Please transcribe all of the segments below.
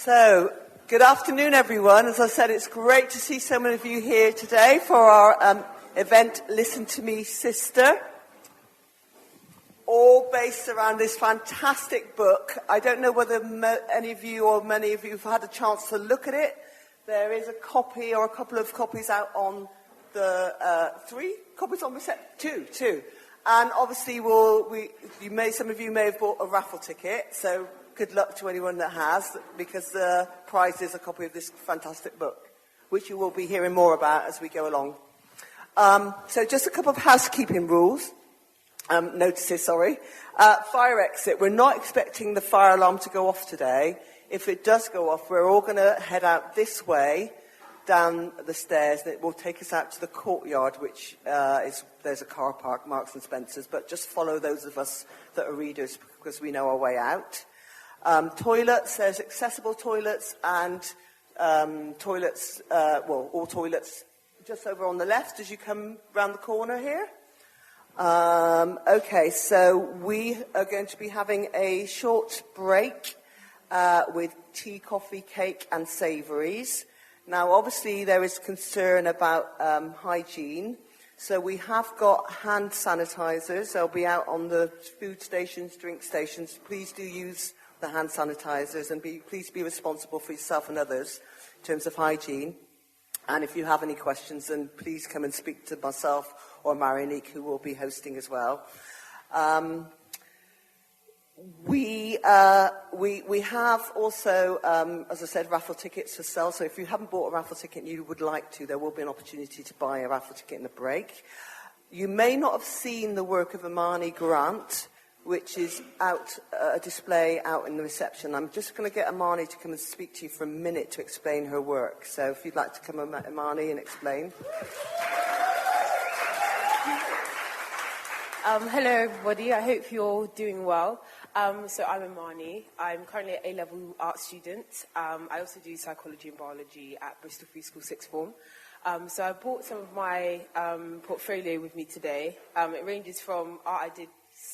So, good afternoon, everyone. As I said, it's great to see so many of you here today for our event, Listen to Me, Sister, all based around this fantastic book. I don't know whether any of you or many of you have had a chance to look at it. There is a copy or a couple of copies out on the 3 copies on reception, 2. And obviously, some of you may have bought a raffle ticket, so good luck to anyone that has, because the prize is a copy of this fantastic book, which you will be hearing more about as we go along. So just a couple of housekeeping rules. Notices, sorry. Fire exit. We're not expecting the fire alarm to go off today. If it does go off, we're all going to head out this way, down the stairs, and it will take us out to the courtyard, which there's a car park, Marks and Spencer's, but just follow those of us that are readers because we know our way out. Toilets, there's accessible toilets and toilets, all toilets just over on the left as you come round the corner here. Okay, so we are going to be having a short break with tea, coffee, cake and savouries. Now, obviously, there is concern about hygiene. So we have got hand sanitizers. They'll be out on the food stations, drink stations. Please do use the hand sanitizers and please be responsible for yourself and others in terms of hygiene. And if you have any questions, then please come and speak to myself or Marianique, who will be hosting as well. We have also, as I said, raffle tickets for sale. So if you haven't bought a raffle ticket and you would like to, there will be an opportunity to buy a raffle ticket in the break. You may not have seen the work of Imani Grant, which is out, a display out in the reception. I'm just going to get Imani to come and speak to you for a minute to explain her work. So if you'd like to come, Imani, and explain. Hello, everybody. I hope you're doing well. So I'm Imani. I'm currently an A-level art student. I also do psychology and biology at Bristol Free School Sixth Form. So I brought some of my portfolio with me today. It ranges from art I did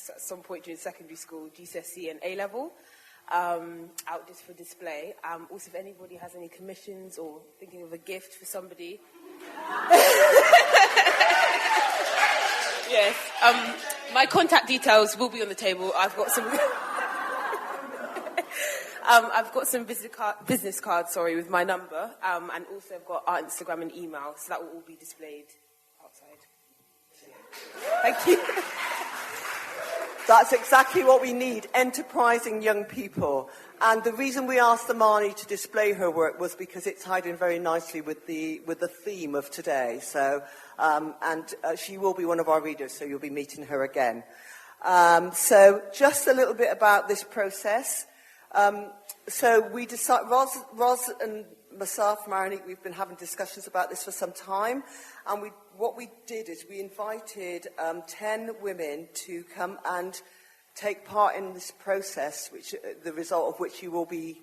at some point during secondary school, GCSE and A-level, out just for display. Also, if anybody has any commissions or thinking of a gift for somebody. Yes. My contact details will be on the table. I've got some. I've got some business cards, with my number, and also I've got our Instagram and email, so that will all be displayed outside. Thank you. That's exactly what we need, enterprising young people. And the reason we asked Imani to display her work was because it tied in very nicely with the theme of today. So, she will be one of our readers, so you'll be meeting her again. So just a little bit about this process. So we decided, Roz and myself, Marianique, we've been having discussions about this for some time, and what we did is we invited 10 women to come and take part in this process, which the result of which you will be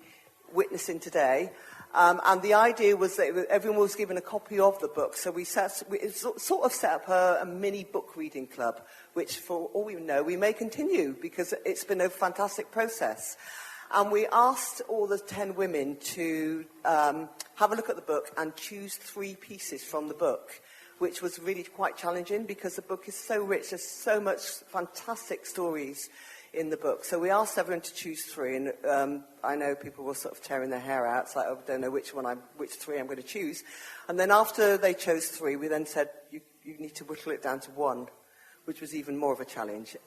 witnessing today. And the idea was that everyone was given a copy of the book, so we sort of set up a mini book reading club, which, for all we know, we may continue because it's been a fantastic process. And we asked all the 10 women to have a look at the book and choose 3 pieces from the book, which was really quite challenging because the book is so rich. There's so much fantastic stories in the book. So we asked everyone to choose 3, and I know people were sort of tearing their hair out. It's like, I don't know which 3 I'm going to choose. And then after they chose 3, we then said, you need to whittle it down to 1, which was even more of a challenge.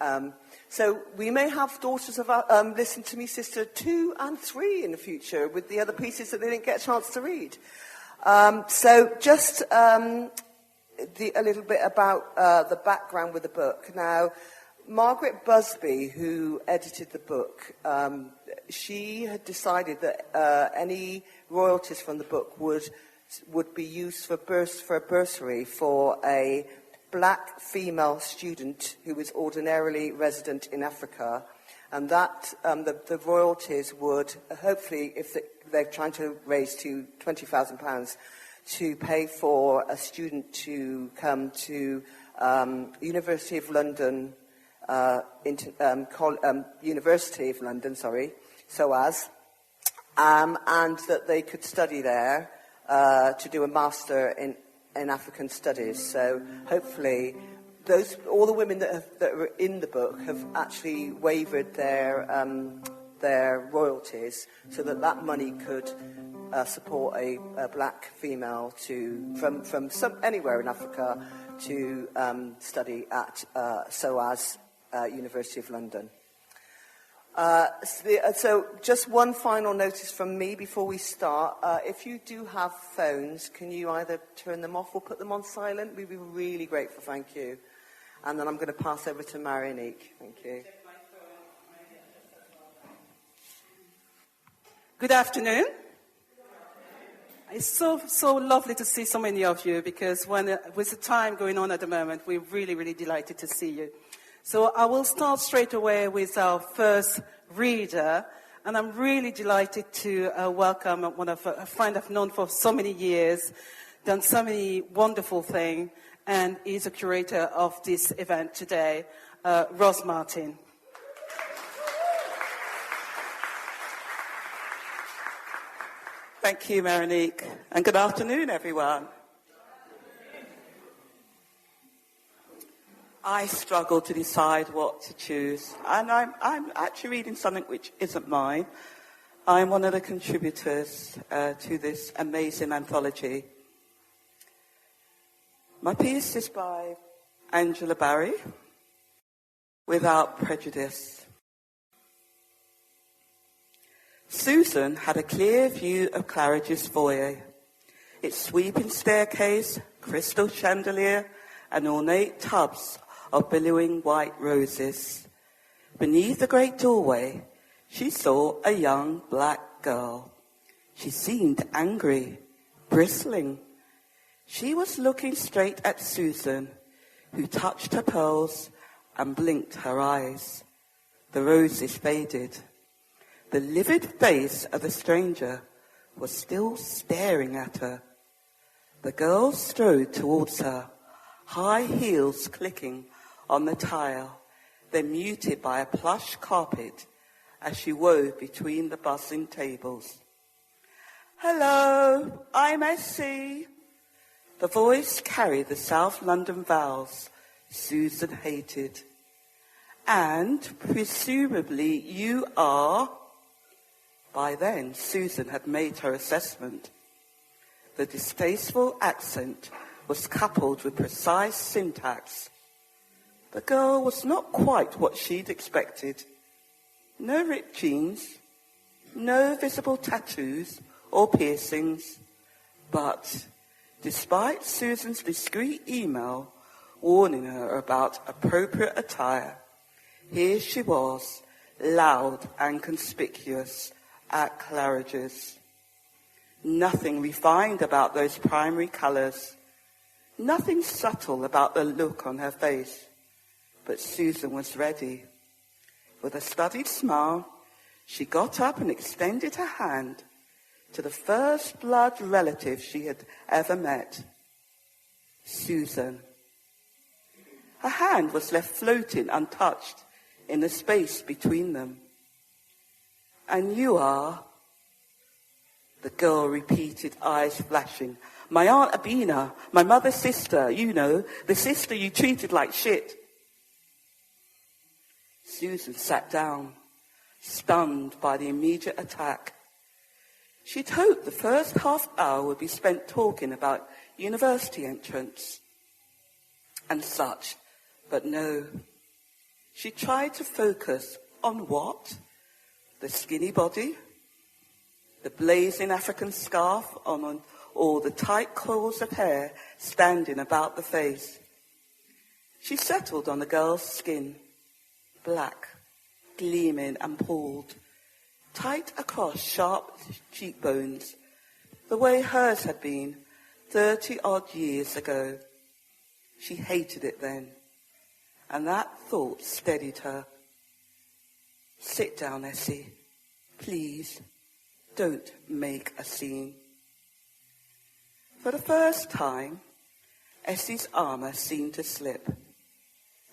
So we may have Daughters of Listen to Me, Sister 2 and 3 in the future with the other pieces that they didn't get a chance to read. So just a little bit about the background with the book. Now, Margaret Busby, who edited the book, she had decided that any royalties from the book would be used for a bursary for a black female student who was ordinarily resident in Africa, and that the royalties would hopefully, if they're trying to raise to £20,000 to pay for a student to come to University of London, SOAS, and that they could study there to do a master in African studies. So hopefully all the women that are in the book have actually waived their royalties so that money could support a black female from anywhere in Africa to study at SOAS, University of London. So just one final notice from me before we start. If you do have phones, can you either turn them off or put them on silent? We'd be really grateful, thank you. And then I'm going to pass over to Marianique. Thank you. Good afternoon. It's so lovely to see so many of you, because with the time going on at the moment, we're really, really delighted to see you. So I will start straight away with our first reader, and I'm really delighted to welcome a friend I've known for so many years, done so many wonderful things, and is a curator of this event today, Ros Martin. Thank you, Marinique, and good afternoon, everyone. I struggle to decide what to choose, and I'm actually reading something which isn't mine. I'm one of the contributors to this amazing anthology. My piece is by Angela Barry, Without Prejudice. Susan had a clear view of Claridge's foyer, its sweeping staircase, crystal chandelier, and ornate tubs of billowing white roses. Beneath the great doorway, she saw a young black girl. She seemed angry, bristling. She was looking straight at Susan, who touched her pearls and blinked her eyes. The roses faded. The livid face of the stranger was still staring at her. The girl strode towards her, high heels clicking on the tile, then muted by a plush carpet as she wove between the buzzing tables. "Hello, I'm Essie." The voice carried the South London vowels Susan hated. "And presumably you are..." By then, Susan had made her assessment. The distasteful accent was coupled with precise syntax. The girl was not quite what she'd expected. No ripped jeans, no visible tattoos or piercings, but despite Susan's discreet email warning her about appropriate attire, here she was, loud and conspicuous at Claridge's. Nothing refined about those primary colours, nothing subtle about the look on her face. But Susan was ready. With a studied smile, she got up and extended her hand to the first blood relative she had ever met, Susan. Her hand was left floating untouched in the space between them. "And you are?" The girl repeated, eyes flashing. "My Aunt Abina, my mother's sister, you know, the sister you treated like shit." Susan sat down, stunned by the immediate attack. She'd hoped the first half hour would be spent talking about university entrance and such, but no. She tried to focus on what? The skinny body, the blazing African scarf on or the tight coils of hair standing about the face. She settled on the girl's skin, black, gleaming and pulled, tight across sharp cheekbones, the way hers had been 30-odd years ago. She hated it then, and that thought steadied her. "Sit down, Essie. Please, don't make a scene." For the first time, Essie's armour seemed to slip.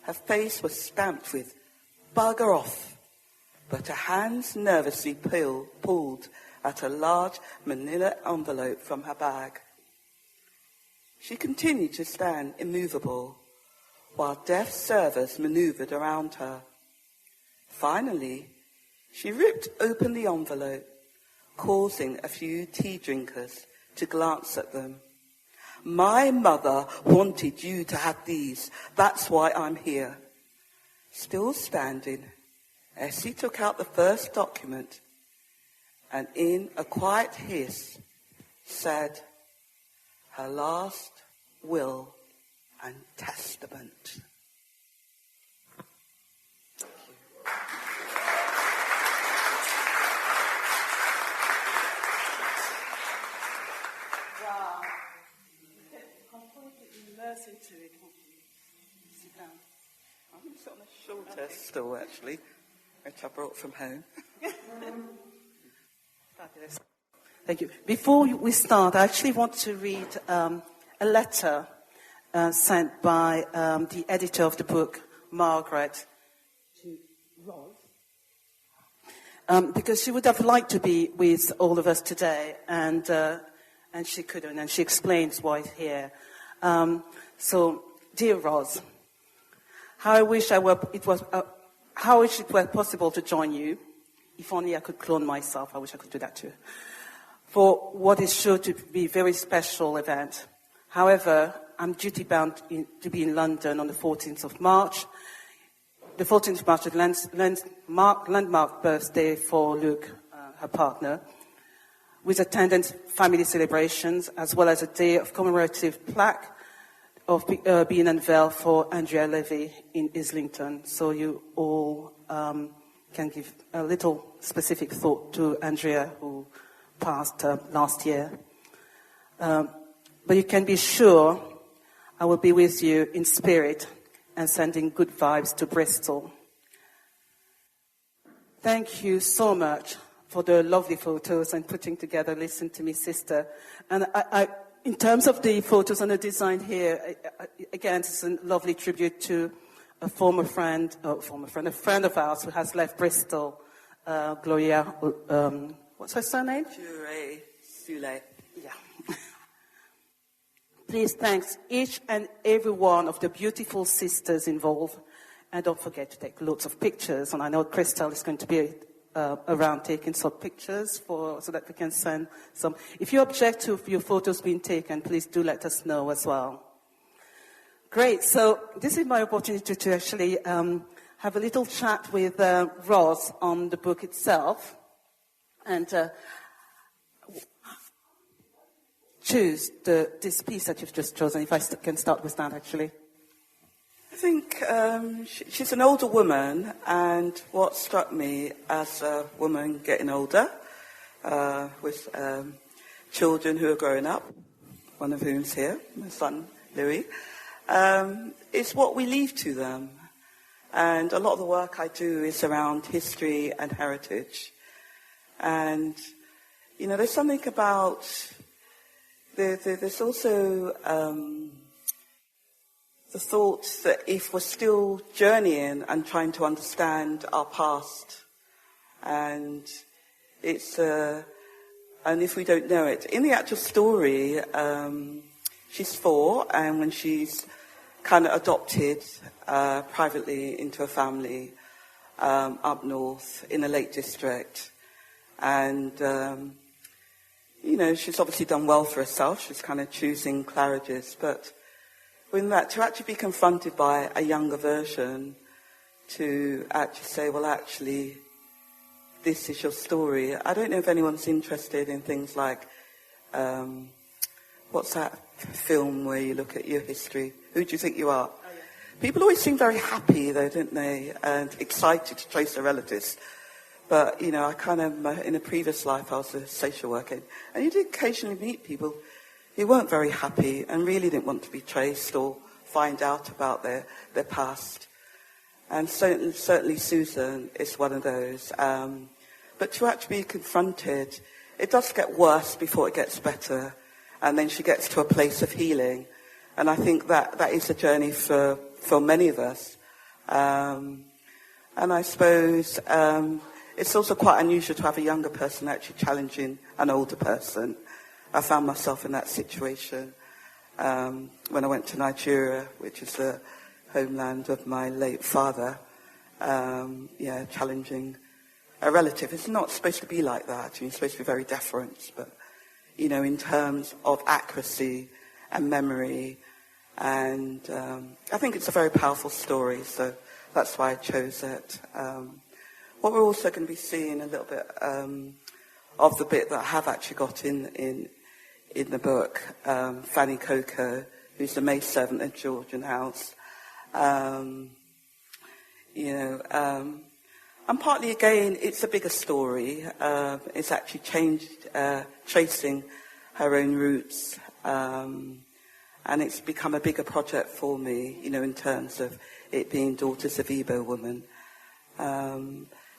Her face was stamped with "bugger off," but her hands nervously pulled at a large manila envelope from her bag. She continued to stand immovable while deaf servers maneuvered around her. Finally, she ripped open the envelope, causing a few tea drinkers to glance at them. "My mother wanted you to have these. That's why I'm here." Still standing, Essie took out the first document and in a quiet hiss said her last will and testament. Wow. You can completely immerse into it. Sit down. I'm sort of shorter still, actually, which I brought from home. Fabulous. Thank you. Before we start, I actually want to read a letter sent by the editor of the book, Margaret, to Roz. Because she would have liked to be with all of us today, and she couldn't, and she explains why here. So, dear Roz, how I wish it were possible to join you. If only I could clone myself. I wish I could do that too. For what is sure to be a very special event. However, I'm duty-bound to be in London on the 14th of March. The 14th of March is landmark birthday for Luke, her partner, with attendant family celebrations, as well as a day of commemorative plaque of being unveiled for Andrea Levy in Islington. So you all can give a little specific thought to Andrea, who passed last year. But you can be sure I will be with you in spirit and sending good vibes to Bristol. Thank you so much for the lovely photos and putting together Listen to Me, Sister. And I in terms of the photos and the design here, again, it's a lovely tribute to a friend of ours who has left Bristol, Gloria, what's her surname? Sule. Yeah. Please thanks each and every one of the beautiful sisters involved. And don't forget to take lots of pictures. And I know Crystal is going to be around taking some pictures so that we can send some. If you object to your photos being taken, please do let us know as well. Great. So this is my opportunity to actually have a little chat with Roz on the book itself. And choose this piece that you've just chosen, if I can start with that, actually. I think she's an older woman, and what struck me as a woman getting older, with children who are growing up, one of whom's here, my son, Louis, is what we leave to them. And a lot of the work I do is around history and heritage. And, you know, there's something about, there's also the thought that if we're still journeying and trying to understand our past, and it's, and if we don't know it, in the actual story, she's 4, and when she's kind of adopted privately into a family up north in the Lake District. And, you know, she's obviously done well for herself. She's kind of choosing Claridge's. But when that, to actually be confronted by a younger version, to actually say, well, actually, this is your story. I don't know if anyone's interested in things like, what's that film where you look at your history? Who do you think you are? Oh, yeah. People always seem very happy, though, don't they? And excited to trace their relatives. But, you know, I kind of, in a previous life, I was a social worker. And you did occasionally meet people who weren't very happy and really didn't want to be traced or find out about their past. And certainly Susan is one of those. But to actually be confronted, it does get worse before it gets better. And then she gets to a place of healing. And I think that is a journey for many of us. And I suppose it's also quite unusual to have a younger person actually challenging an older person. I found myself in that situation when I went to Nigeria, which is the homeland of my late father, challenging a relative. It's not supposed to be like that. You're supposed to be very deferent, but, in terms of accuracy and memory, and I think it's a very powerful story, so that's why I chose it. What we're also going to be seeing a little bit of the bit that I have actually got in the book, Fanny Coco, who's the maidservant at Georgian House. And partly, again, it's a bigger story. It's actually tracing her own roots. And it's become a bigger project for me, in terms of it being Daughters of Igbo Women.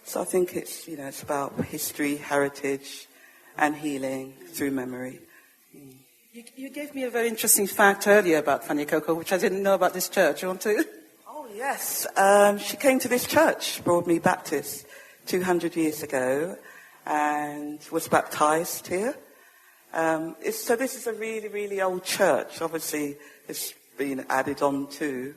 So I think it's, it's about history, heritage, and healing through memory. You gave me a very interesting fact earlier about Fanny Coco, which I didn't know about this church. You want to? Oh, yes. She came to this church, Broadmead Baptist, 200 years ago, and was baptized here. So this is a really, really old church. Obviously, it's been added on to.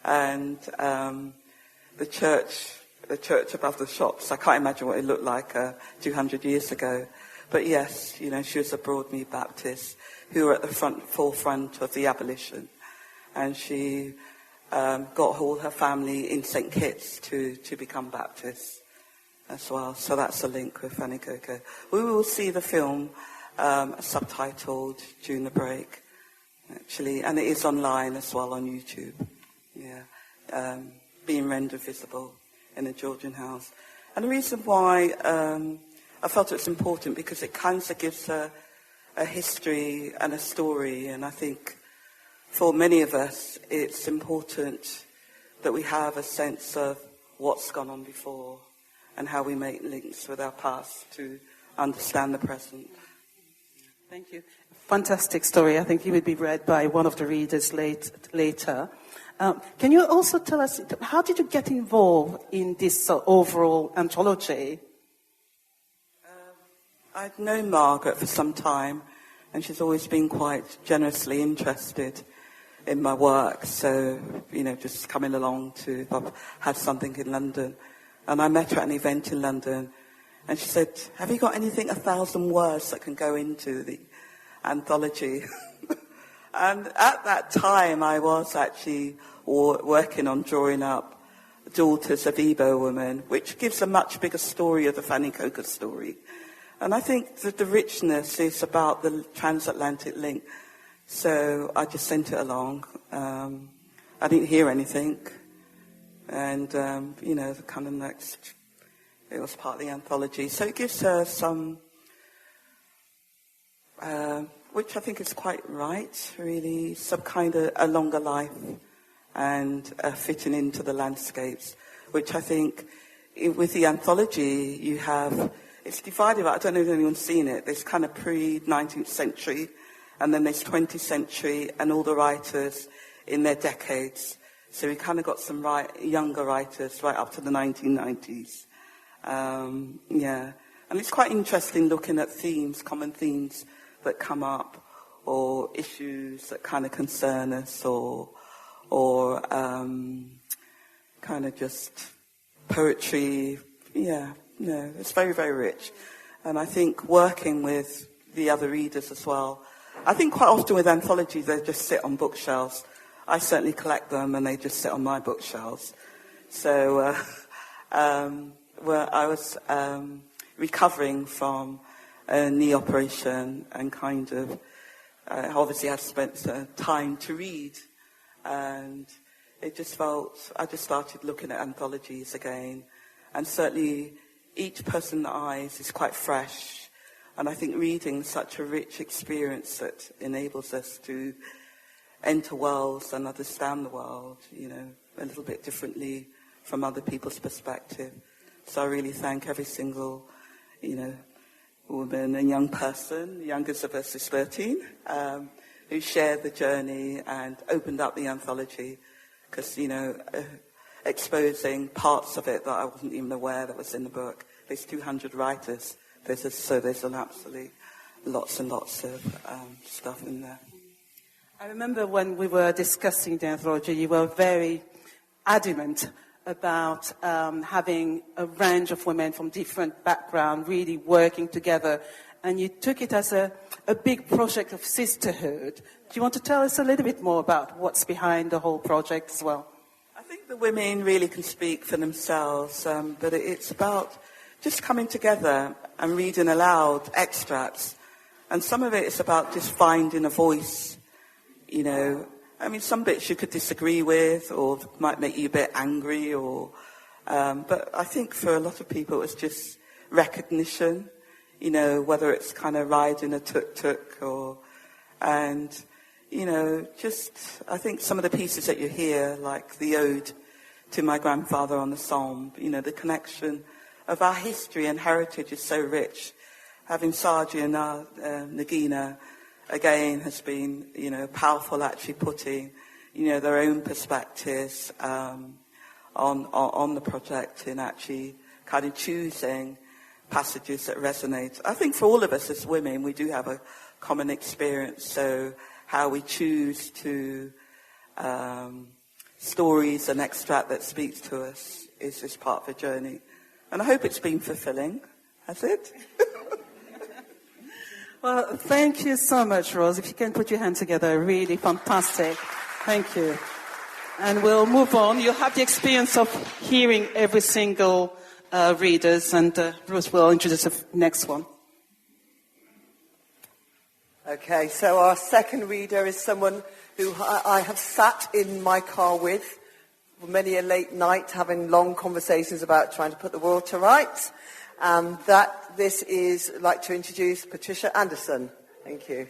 And the church above the shops, I can't imagine what it looked like 200 years ago. But yes, she was a Broadmead Baptist who were at the forefront of the abolition. And she got all her family in St. Kitts to become Baptists as well. So that's a link with Fanny Coco. We will see the film subtitled during the break, actually. And it is online as well on YouTube. Yeah, being rendered visible in the Georgian House. And the reason why I felt it was important, because it kind of gives a history and a story, and I think for many of us it's important that we have a sense of what's gone on before and how we make links with our past to understand the present. Thank you. Fantastic story. I think it would be read by one of the readers later. Can you also tell us, how did you get involved in this overall anthology? I've known Margaret for some time, and she's always been quite generously interested in my work. So, just coming along to have something in London. And I met her at an event in London, and she said, "Have you got anything 1,000 words that can go into the anthology?" And at that time, I was actually working on drawing up Daughters of Igbo Women, which gives a much bigger story of the Fanny Coco story. And I think that the richness is about the transatlantic link. So I just sent it along. I didn't hear anything. And, the kind of next, it was part of the anthology. So it gives her some, which I think is quite right, really, some kind of a longer life and fitting into the landscapes, which I think with the anthology you have, it's divided, I don't know if anyone's seen it, there's kind of pre-19th century, and then there's 20th century, and all the writers in their decades. So we kind of got some younger writers right up to the 1990s. And it's quite interesting looking at themes, common themes that come up, or issues that kind of concern us, or kind of just poetry. It's very, very rich. And I think working with the other readers as well, I think quite often with anthologies they just sit on bookshelves. I certainly collect them and they just sit on my bookshelves. So I was recovering from a knee operation and kind of obviously I've spent time to read, and it just felt, I just started looking at anthologies again, and certainly each person's eyes is quite fresh, and I think reading is such a rich experience that enables us to enter worlds and understand the world, a little bit differently from other people's perspective. So I really thank every single, woman and young person, the youngest of us is 13, who shared the journey and opened up the anthology, because, exposing parts of it that I wasn't even aware that was in the book there's 200 writers. There's an absolutely lots and lots of stuff in there. I remember when we were discussing the anthology, you were very adamant about having a range of women from different backgrounds really working together, and you took it as a big project of sisterhood. Do you want to tell us a little bit more about what's behind the whole project as well? I think the women really can speak for themselves, but it's about just coming together and reading aloud extracts. And some of it is about just finding a voice, you know. I mean, some bits you could disagree with or might make you a bit angry, but I think for a lot of people it's just recognition, you know, whether it's kind of riding a tuk-tuk and, you know, just, I think some of the pieces that you hear, like the ode to my grandfather on the Somme, you know, the connection of our history and heritage is so rich. Having Saji and Nagina, again, has been, you know, powerful actually putting, you know, their own perspectives on the project and actually kind of choosing passages that resonate. I think for all of us as women, we do have a common experience, so how we choose to stories and extract that speaks to us is just part of the journey. And I hope it's been fulfilling. Has it? Well, thank you so much, Rose. If you can put your hands together, really fantastic. Thank you. And we'll move on. You'll have the experience of hearing every single readers, and Rose will introduce the next one. Okay, so our second reader is someone who I have sat in my car with for many a late night having long conversations about trying to put the world to rights. And this is, I'd like to introduce Patricia Anderson. Thank you.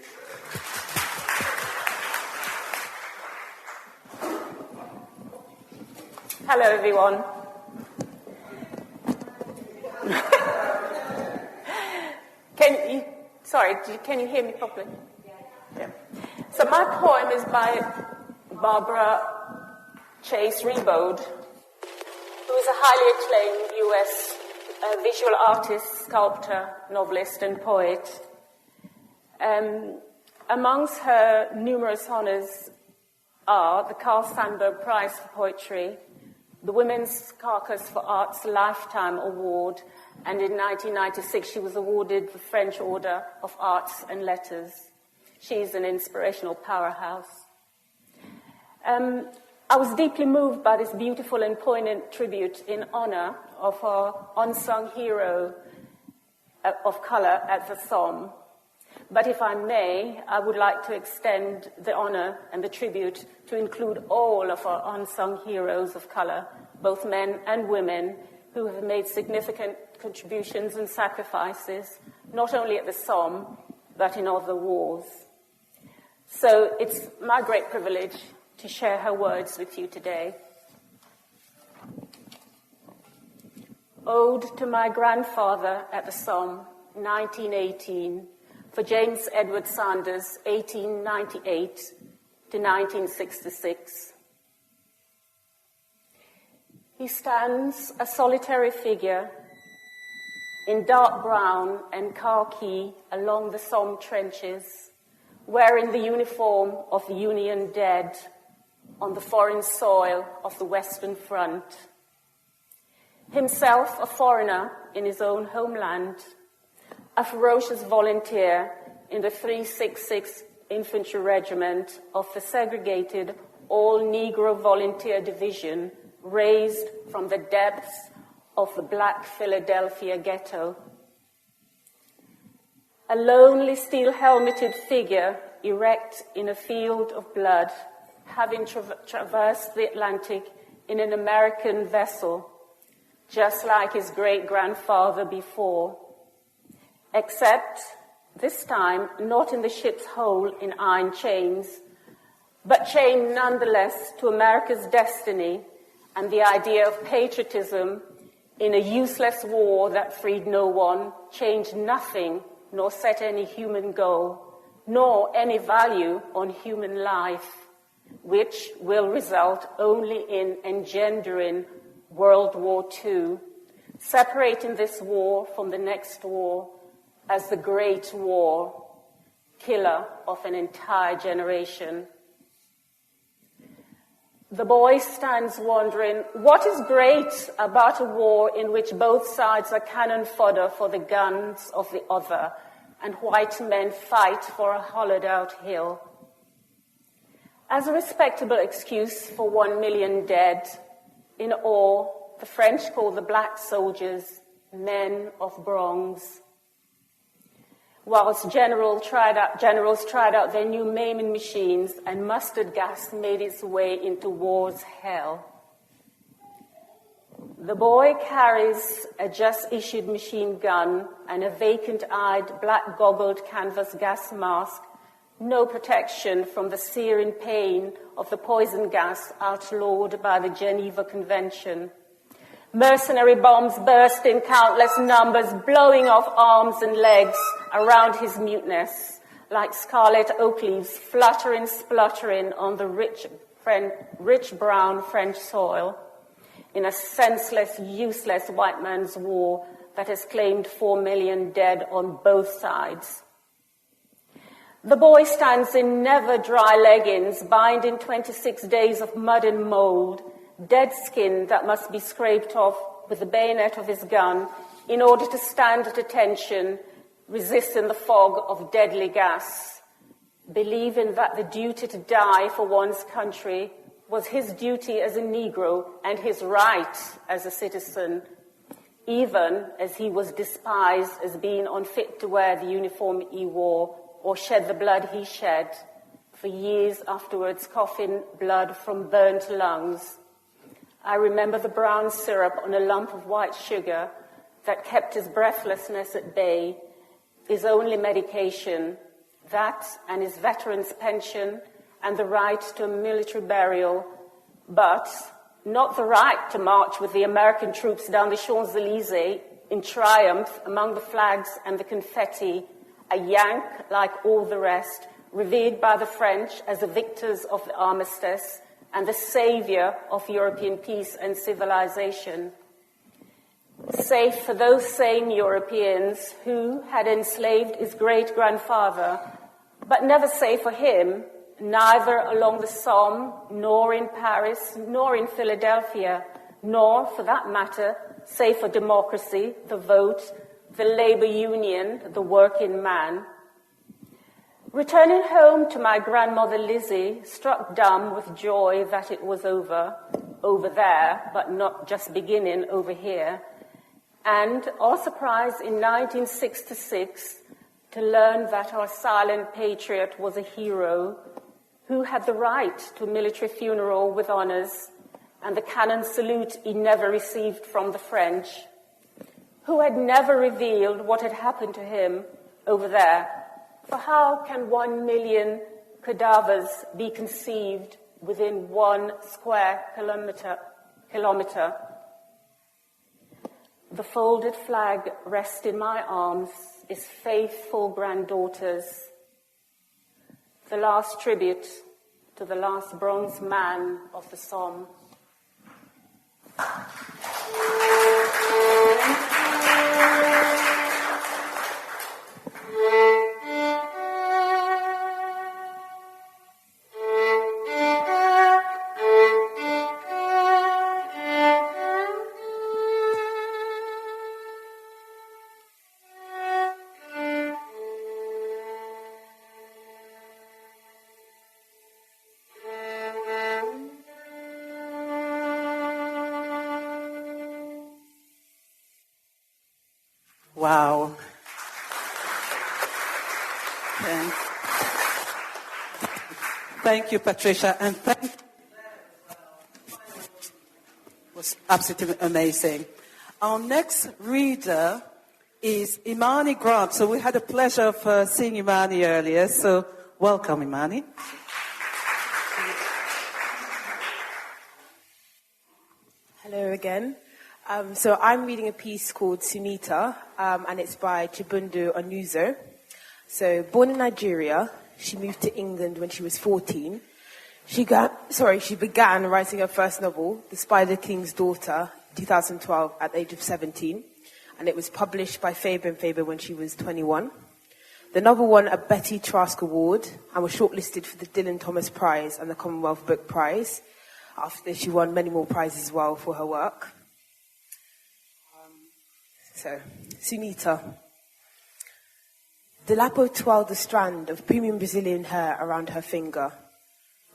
Hello, everyone. Can you hear me properly? Yeah. So my poem is by Barbara Chase Rebold, who is a highly acclaimed U.S. Visual artist, sculptor, novelist, and poet. Amongst her numerous honors are the Carl Sandburg Prize for Poetry, the Women's Caucus for Arts Lifetime Award, and in 1996 she was awarded the French Order of Arts and Letters. She's an inspirational powerhouse. I was deeply moved by this beautiful and poignant tribute in honor of our unsung hero of color at the Somme. But if I may, I would like to extend the honor and the tribute to include all of our unsung heroes of color, both men and women, who have made significant contributions and sacrifices, not only at the Somme, but in other wars. So it's my great privilege to share her words with you today. Ode to my grandfather at the Somme, 1918, for James Edward Sanders, 1898 to 1966. He stands a solitary figure in dark brown and khaki along the Somme trenches, wearing the uniform of the Union dead on the foreign soil of the Western Front. Himself a foreigner in his own homeland, a ferocious volunteer in the 366 Infantry Regiment of the segregated all-Negro Volunteer Division, raised from the depths of the Black Philadelphia ghetto. A lonely steel-helmeted figure erect in a field of blood, having traversed the Atlantic in an American vessel, just like his great-grandfather before, except this time not in the ship's hold in iron chains, but chained nonetheless to America's destiny and the idea of patriotism in a useless war that freed no one, changed nothing, nor set any human goal, nor any value on human life, which will result only in engendering World War II, separating this war from the next war as the Great War, killer of an entire generation. The boy stands wondering, what is great about a war in which both sides are cannon fodder for the guns of the other, and white men fight for a hollowed-out hill? As a respectable excuse for 1 million dead, in awe, the French call the black soldiers men of bronze. Whilst generals tried out their new maiming machines and mustard gas made its way into war's hell. The boy carries a just-issued machine gun and a vacant-eyed, black-goggled canvas gas mask, no protection from the searing pain of the poison gas outlawed by the Geneva Convention. Mercenary bombs burst in countless numbers, blowing off arms and legs around his muteness, like scarlet oak leaves fluttering, spluttering on the rich brown French soil in a senseless, useless white man's war that has claimed 4 million dead on both sides. The boy stands in never-dry leggings, binding 26 days of mud and mold, dead skin that must be scraped off with the bayonet of his gun in order to stand at attention, resisting the fog of deadly gas, believing that the duty to die for one's country was his duty as a Negro and his right as a citizen, even as he was despised as being unfit to wear the uniform he wore or shed the blood he shed, for years afterwards coughing blood from burnt lungs. I remember the brown syrup on a lump of white sugar that kept his breathlessness at bay, his only medication, that and his veteran's pension and the right to a military burial, but not the right to march with the American troops down the Champs-Élysées in triumph among the flags and the confetti, a Yank like all the rest, revered by the French as the victors of the armistice and the savior of European peace and civilization. Safe for those same Europeans who had enslaved his great-grandfather, but never safe for him, neither along the Somme, nor in Paris, nor in Philadelphia, nor, for that matter, safe for democracy, the vote, the labor union, the working man. Returning home to my grandmother Lizzie, struck dumb with joy that it was over there, but not just beginning over here, and, all surprised, in 1966, to learn that our silent patriot was a hero who had the right to a military funeral with honors and the cannon salute he never received from the French, who had never revealed what had happened to him over there. For how can 1 million cadavers be conceived within 1 square kilometer? The folded flag rests in my arms, his faithful granddaughters, the last tribute to the last bronze man of the Somme. Wow. Thank you, Patricia, and thank you. It was absolutely amazing. Our next reader is Imani Grant. So we had the pleasure of seeing Imani earlier. So welcome, Imani. Hello again. So I'm reading a piece called Sunita, and it's by Chibundu Onuzo. So born in Nigeria, she moved to England when she was 14. She began writing her first novel, The Spider King's Daughter, 2012 at the age of 17, and it was published by Faber and Faber when she was 21. The novel won a Betty Trask Award and was shortlisted for the Dylan Thomas Prize and the Commonwealth Book Prize. After this, she won many more prizes as well for her work. Sunita. Delapo twirled the strand of premium Brazilian hair around her finger,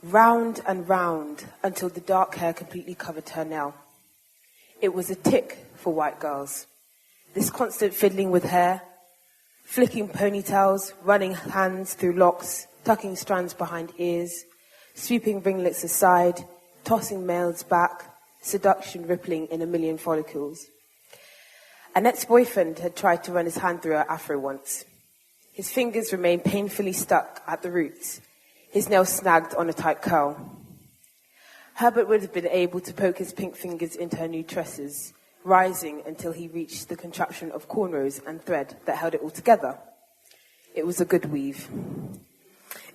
round and round until the dark hair completely covered her nail. It was a tic for white girls. This constant fiddling with hair, flicking ponytails, running hands through locks, tucking strands behind ears, sweeping ringlets aside, tossing males back, seduction rippling in a million follicles. Annette's boyfriend had tried to run his hand through her afro once. His fingers remained painfully stuck at the roots, his nails snagged on a tight curl. Herbert would have been able to poke his pink fingers into her new tresses, rising until he reached the contraption of cornrows and thread that held it all together. It was a good weave.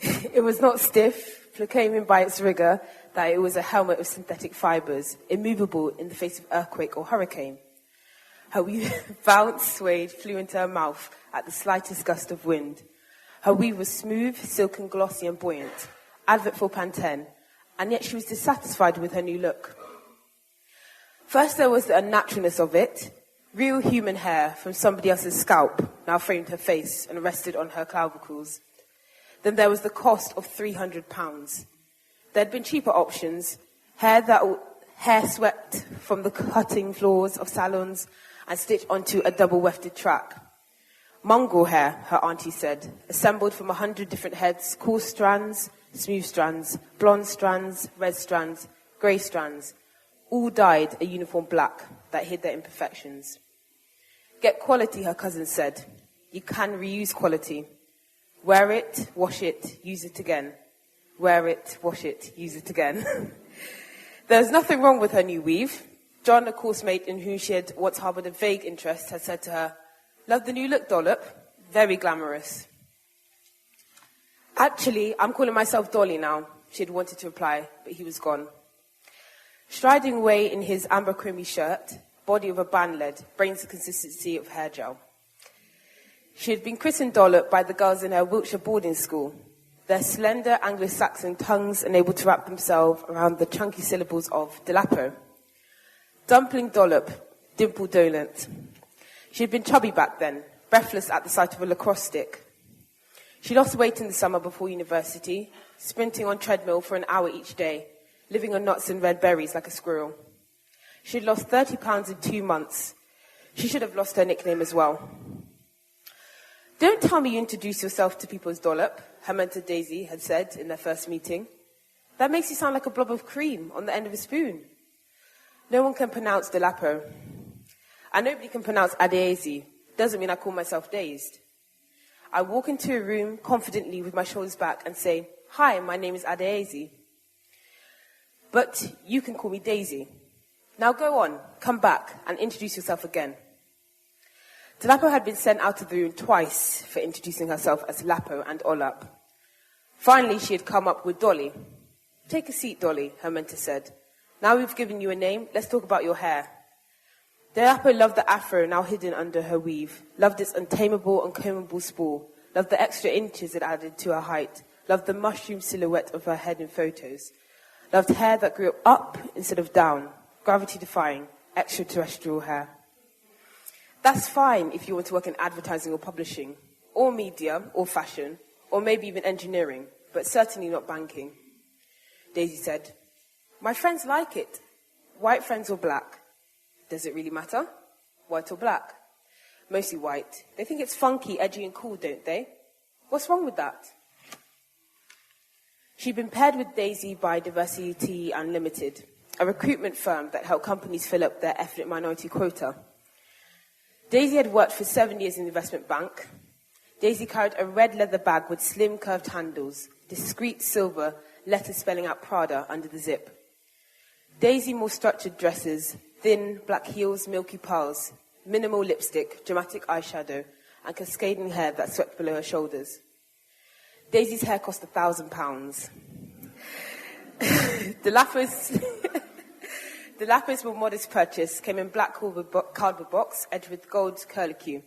It was not stiff, proclaiming by its rigor that it was a helmet of synthetic fibers, immovable in the face of earthquake or hurricane. Her weave bounced, swayed, flew into her mouth at the slightest gust of wind. Her weave was smooth, silken, glossy, and buoyant, advert for Pantene, and yet she was dissatisfied with her new look. First there was the unnaturalness of it. Real human hair from somebody else's scalp now framed her face and rested on her clavicles. Then there was the cost of £300. There had been cheaper options, hair swept from the cutting floors of salons and stitched onto a double-wefted track. Mongrel hair, her auntie said, assembled from 100 different heads, coarse strands, smooth strands, blonde strands, red strands, grey strands, all dyed a uniform black that hid their imperfections. Get quality, her cousin said. You can reuse quality. Wear it, wash it, use it again. Wear it, wash it, use it again. There's nothing wrong with her new weave. John, a course mate in whom she had once harboured a vague interest, had said to her, "Love the new look, dollop? Very glamorous." "Actually, I'm calling myself Dolly now," she had wanted to reply, but he was gone. Striding away in his amber creamy shirt, body of a band lead, brains the consistency of hair gel. She had been christened Dollop by the girls in her Wiltshire boarding school, their slender Anglo-Saxon tongues unable to wrap themselves around the chunky syllables of Delapo. Dumpling Dollop, dimple dolent. She had been chubby back then, breathless at the sight of a lacrosse stick. She lost weight in the summer before university, sprinting on treadmill for an hour each day, living on nuts and red berries like a squirrel. She had lost 30 pounds in 2 months. She should have lost her nickname as well. "Don't tell me you introduce yourself to people as Dollop," her mentor Daisy had said in their first meeting. "That makes you sound like a blob of cream on the end of a spoon." No one can pronounce Delapo. And nobody can pronounce Adeasi. Doesn't mean I call myself dazed. I walk into a room confidently with my shoulders back and say, "Hi, my name is Adeasi. But you can call me Daisy. Now go on, come back and introduce yourself again." Delapo had been sent out of the room twice for introducing herself as Lapo and Olap. Finally, she had come up with Dolly. "Take a seat, Dolly," her mentor said. "Now we've given you a name, let's talk about your hair." Delapo loved the afro now hidden under her weave, loved its untamable, uncombable spool, loved the extra inches it added to her height, loved the mushroom silhouette of her head in photos, loved hair that grew up instead of down, gravity-defying, extraterrestrial hair. That's fine if you want to work in advertising or publishing, or media, or fashion, or maybe even engineering, but certainly not banking. Daisy said, "My friends like it. White friends or black? Does it really matter? White or black? Mostly white. They think it's funky, edgy, and cool, don't they? What's wrong with that?" She'd been paired with Daisy by Diversity Unlimited, a recruitment firm that helped companies fill up their ethnic minority quota. Daisy had worked for 7 years in the investment bank. Daisy carried a red leather bag with slim curved handles, discreet silver letters spelling out Prada under the zip. Daisy more structured dresses, thin black heels, milky pearls, minimal lipstick, dramatic eyeshadow, and cascading hair that swept below her shoulders. Daisy's hair cost The Lapis more modest purchase came in black cardboard box, edged with gold curlicue.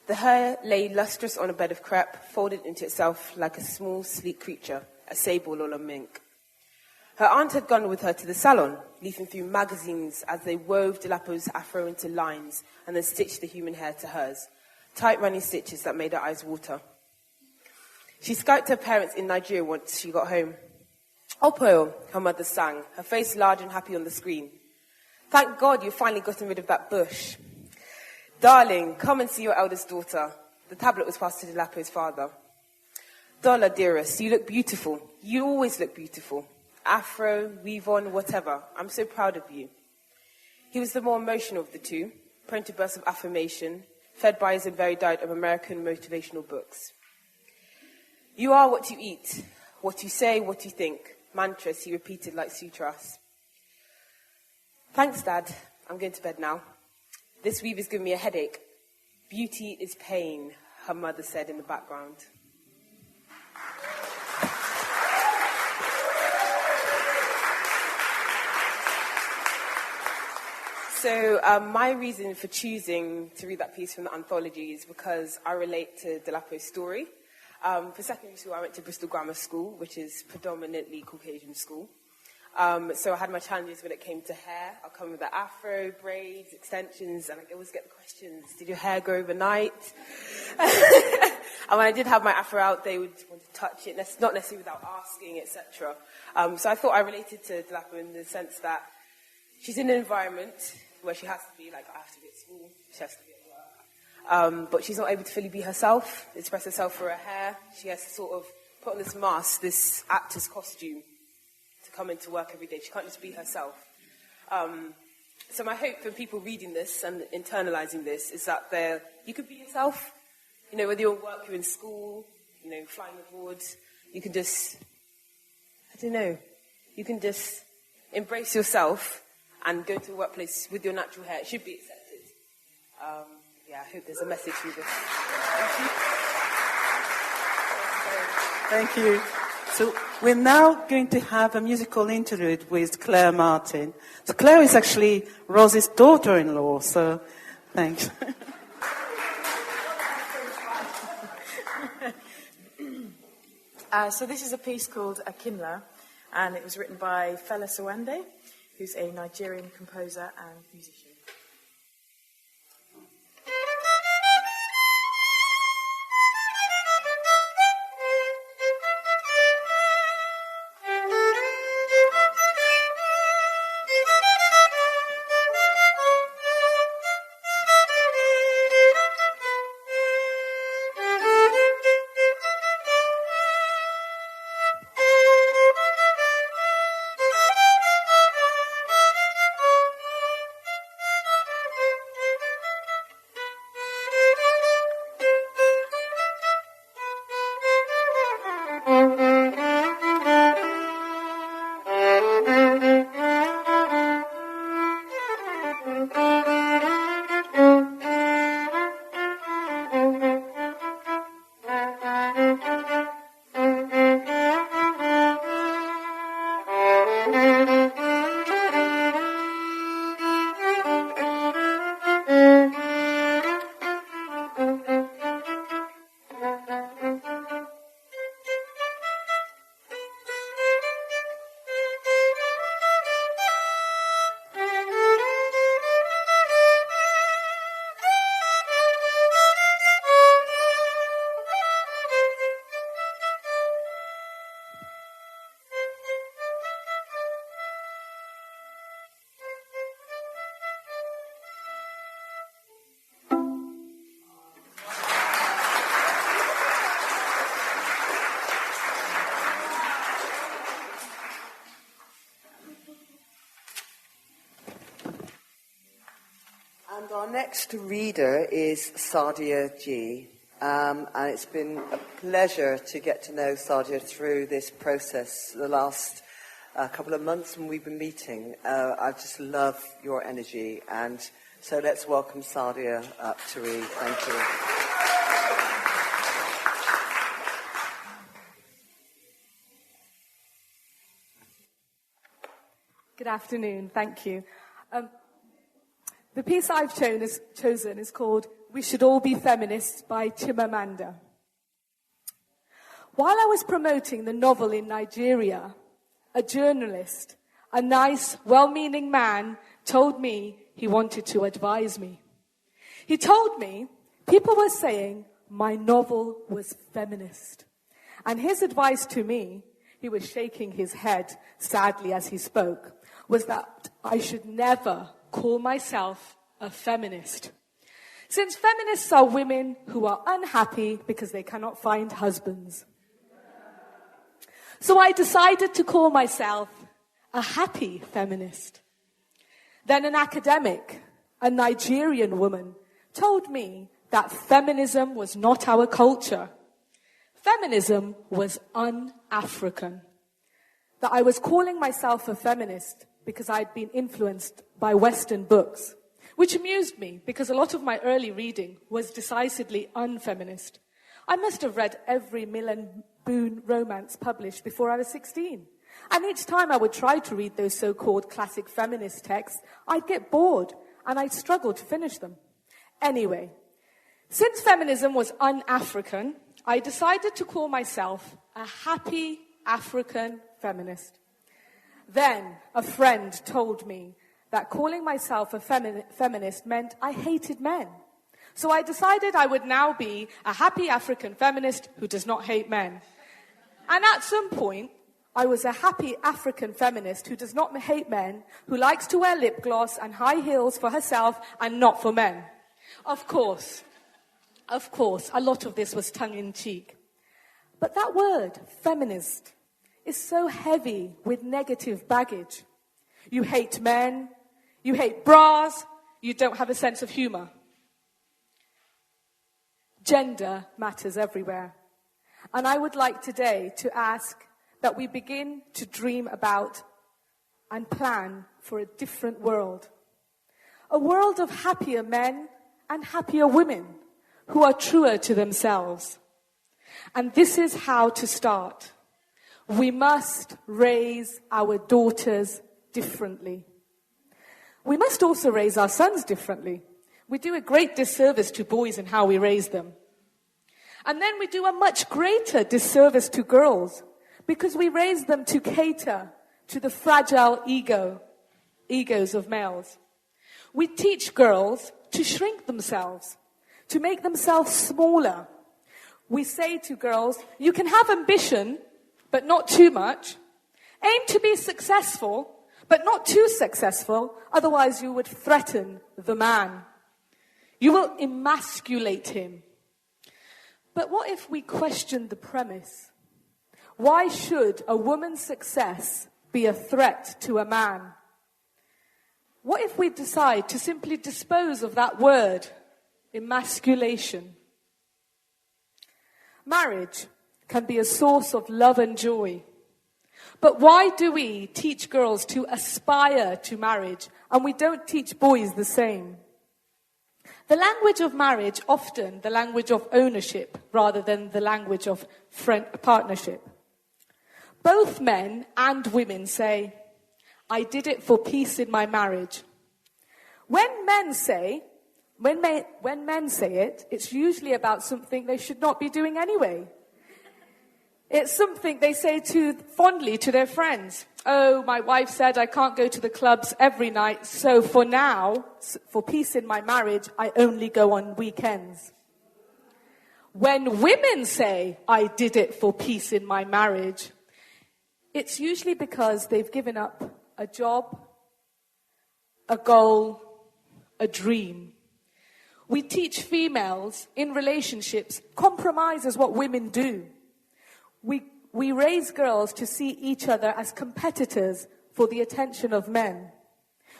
The hair lay lustrous on a bed of crepe, folded into itself like a small, sleek creature, a sable or a mink. Her aunt had gone with her to the salon, leafing through magazines as they wove Delapo's afro into lines and then stitched the human hair to hers, tight running stitches that made her eyes water. She Skyped her parents in Nigeria once she got home. "Opo," her mother sang, her face large and happy on the screen. "Thank God you've finally gotten rid of that bush. Darling, come and see your eldest daughter." The tablet was passed to Delapo's father. "Dolla, dearest, you look beautiful. You always look beautiful. Afro, weave on, whatever. I'm so proud of you." He was the more emotional of the two, prone to bursts of affirmation, fed by his very diet of American motivational books. "You are what you eat, what you say, what you think," mantras he repeated like sutras. "Thanks, Dad. I'm going to bed now. This weave is giving me a headache." "Beauty is pain," her mother said in the background. So my reason for choosing to read that piece from the anthology is because I relate to Delapo's story. For secondary school, I went to Bristol Grammar School, which is predominantly Caucasian school. So I had my challenges when it came to hair. I'll come with the afro, braids, extensions, and I always get the questions, did your hair grow overnight? And when I did have my afro out, they would want to touch it, not necessarily without asking, etc. So I thought I related to Delapo in the sense that she's in an environment where she has to be, like, I have to be at school, she has to be at work. But she's not able to fully be herself, express herself through her hair. She has to sort of put on this mask, this actor's costume, to come into work every day. She can't just be herself. So my hope for people reading this and internalizing this is that you can be yourself. You know, whether you're at work, you're in school, you know, flying abroad, you can just, you can just embrace yourself and go to a workplace with your natural hair. It should be accepted. I hope there's a message through this. Thank you. So we're now going to have a musical interlude with Claire Martin. So Claire is actually Rose's daughter-in-law, so thanks. So this is a piece called Akinla, and it was written by Fela Sowande, who's a Nigerian composer and musician. And our next reader is Sadia G. And it's been a pleasure to get to know Sadia through this process the last couple of months when we've been meeting. I just love your energy. And so let's welcome Sadia up to read. Thank you. Good afternoon. Thank you. The piece I've chosen is called We Should All Be Feminists by Chimamanda. While I was promoting the novel in Nigeria, a journalist, a nice, well-meaning man, told me he wanted to advise me. He told me people were saying my novel was feminist. And his advice to me, he was shaking his head sadly as he spoke, was that I should never call myself a feminist. Since feminists are women who are unhappy because they cannot find husbands. So I decided to call myself a happy feminist. Then an academic, a Nigerian woman, told me that feminism was not our culture. Feminism was un-African. That I was calling myself a feminist because I'd been influenced by Western books, which amused me because a lot of my early reading was decisively unfeminist. I must have read every Mill and Boon romance published before I was 16. And each time I would try to read those so-called classic feminist texts, I'd get bored and I'd struggle to finish them. Anyway, since feminism was un-African, I decided to call myself a happy African feminist. Then a friend told me that calling myself a feminist meant I hated men. So I decided I would now be a happy African feminist who does not hate men. And at some point, I was a happy African feminist who does not hate men, who likes to wear lip gloss and high heels for herself and not for men. Of course, a lot of this was tongue-in-cheek. But that word, feminist, is so heavy with negative baggage. You hate men, you hate bras, you don't have a sense of humor. Gender matters everywhere. And I would like today to ask that we begin to dream about and plan for a different world. A world of happier men and happier women who are truer to themselves. And this is how to start. We must raise our daughters differently. We must also raise our sons differently. We do a great disservice to boys in how we raise them. And then we do a much greater disservice to girls because we raise them to cater to the fragile egos of males. We teach girls to shrink themselves, to make themselves smaller. We say to girls, you can have ambition, but not too much. Aim to be successful, but not too successful, otherwise you would threaten the man. You will emasculate him. But what if we question the premise? Why should a woman's success be a threat to a man? What if we decide to simply dispose of that word, emasculation? Marriage can be a source of love and joy. But why do we teach girls to aspire to marriage and we don't teach boys the same? The language of marriage, often the language of ownership rather than the language of partnership. Both men and women say, I did it for peace in my marriage. When men say it, it's usually about something they should not be doing anyway. It's something they say fondly to their friends. Oh, my wife said I can't go to the clubs every night, so for now, for peace in my marriage, I only go on weekends. When women say, I did it for peace in my marriage, it's usually because they've given up a job, a goal, a dream. We teach females in relationships, compromise is what women do. We raise girls to see each other as competitors for the attention of men.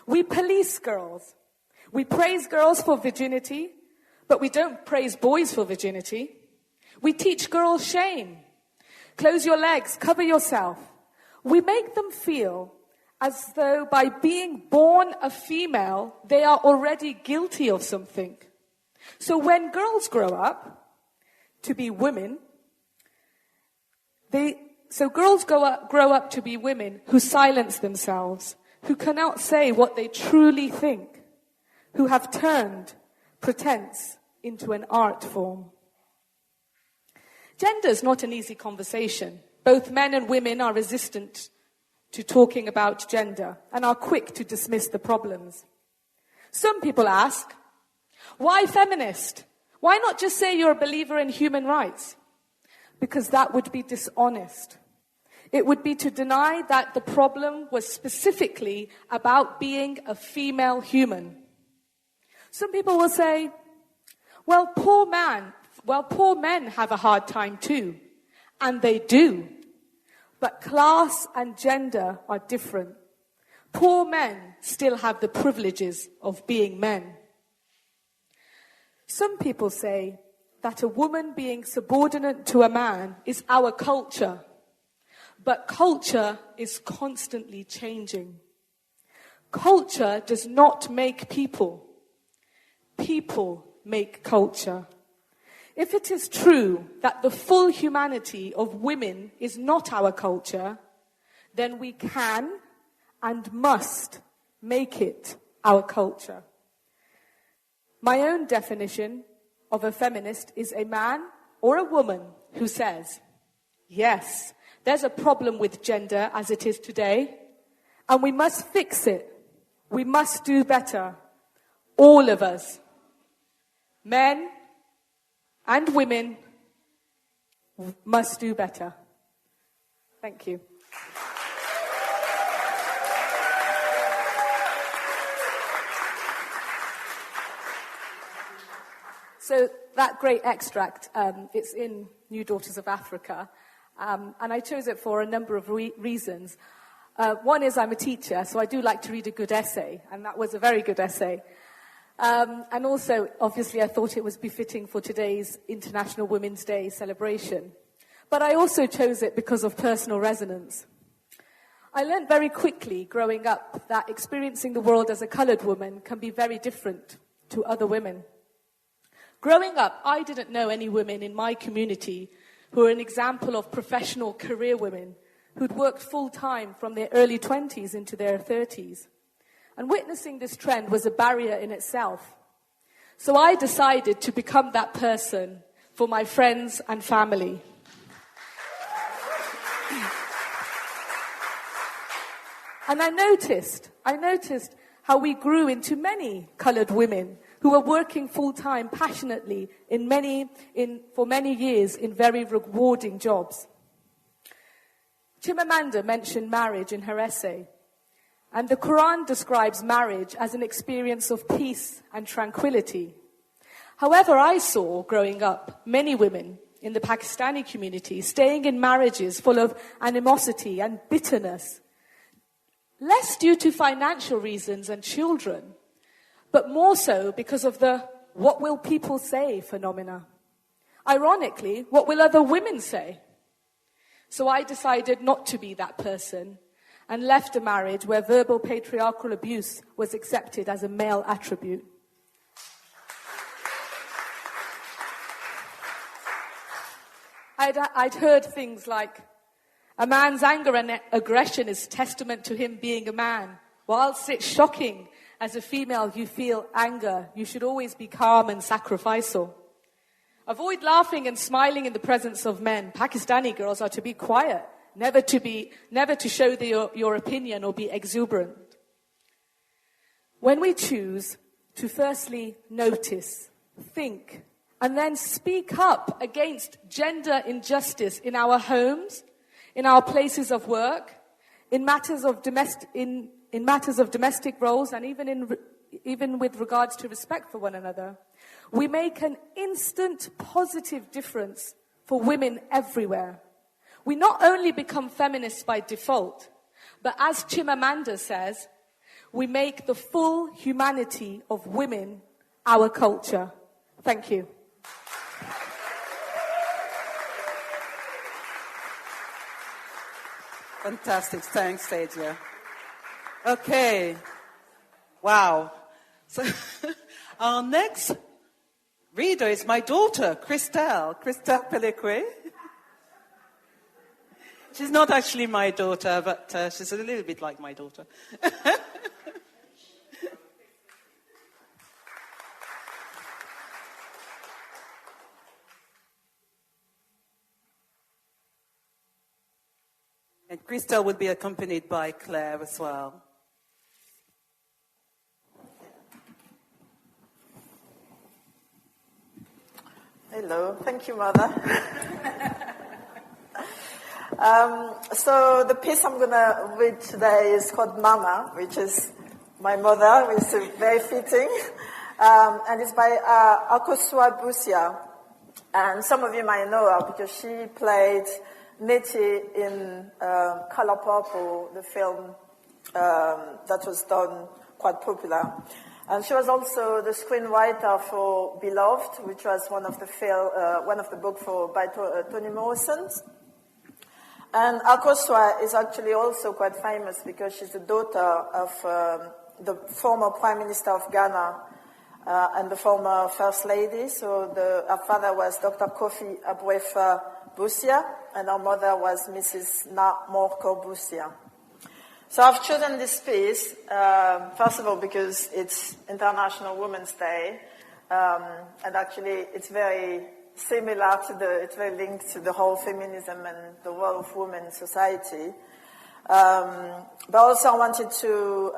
We police girls. We praise girls for virginity, but we don't praise boys for virginity. We teach girls shame. Close your legs, cover yourself. We make them feel as though by being born a female, they are already guilty of something. So when girls grow up to be women, girls grow up to be women who silence themselves, who cannot say what they truly think, who have turned pretense into an art form. Gender is not an easy conversation. Both men and women are resistant to talking about gender and are quick to dismiss the problems. Some people ask, why feminist? Why not just say you're a believer in human rights? Because that would be dishonest. It would be to deny that the problem was specifically about being a female human. Some people will say, well, poor men have a hard time too. And they do. But class and gender are different. Poor men still have the privileges of being men. Some people say that a woman being subordinate to a man is our culture. But culture is constantly changing. Culture does not make people. People make culture. If it is true that the full humanity of women is not our culture, then we can and must make it our culture. My own definition of a feminist is a man or a woman who says, yes, there's a problem with gender as it is today, and we must fix it. We must do better. All of us. Men and women must do better. Thank you. So that great extract, it's in New Daughters of Africa, and I chose it for a number of reasons. One is I'm a teacher, so I do like to read a good essay, and that was a very good essay. And also, obviously, I thought it was befitting for today's International Women's Day celebration. But I also chose it because of personal resonance. I learned very quickly, growing up, that experiencing the world as a coloured woman can be very different to other women. Growing up, I didn't know any women in my community who were an example of professional career women who'd worked full-time from their early 20s into their 30s. And witnessing this trend was a barrier in itself. So I decided to become that person for my friends and family. And I noticed how we grew into many coloured women who were working full-time passionately for many years in very rewarding jobs. Chimamanda mentioned marriage in her essay. And the Quran describes marriage as an experience of peace and tranquility. However, I saw, growing up, many women in the Pakistani community staying in marriages full of animosity and bitterness, less due to financial reasons and children, but more so because of the "what will people say" phenomena. Ironically, what will other women say? So I decided not to be that person, and left a marriage where verbal patriarchal abuse was accepted as a male attribute. I'd heard things like, a man's anger and aggression is testament to him being a man. Whilst it's shocking, as a female you feel anger, you should always be calm and sacrificial. Avoid laughing and smiling in the presence of men. Pakistani girls are to be quiet. Never to show your opinion or be exuberant. When we choose to firstly notice, think, and then speak up against gender injustice in our homes, in our places of work, in matters of domestic roles, and even with regards to respect for one another, we make an instant positive difference for women everywhere. We not only become feminists by default, but as Chimamanda says, we make the full humanity of women our culture. Thank you. Fantastic. Thanks, Stadia. Okay. Wow. So our next reader is my daughter, Christelle Pelliquet. She's not actually my daughter, but she's a little bit like my daughter. And Crystal will be accompanied by Claire as well. Hello, thank you, Mother. So the piece I'm going to read today is called Mama, which is my mother, which is very fitting. And it's by Akosua Busia. And some of you might know her because she played Nettie in Color Purple, the film that was done quite popular. And she was also the screenwriter for Beloved, which was one of the books by Toni Morrison. And Akosua is actually also quite famous because she's the daughter of the former Prime Minister of Ghana and the former First Lady. So her father was Dr. Kofi Abwefa Busia, and her mother was Mrs. Na Morko Busia. So I've chosen this piece, first of all, because it's International Women's Day, and actually it's very similar it's very linked to the whole feminism and the role of women in society. But also I wanted to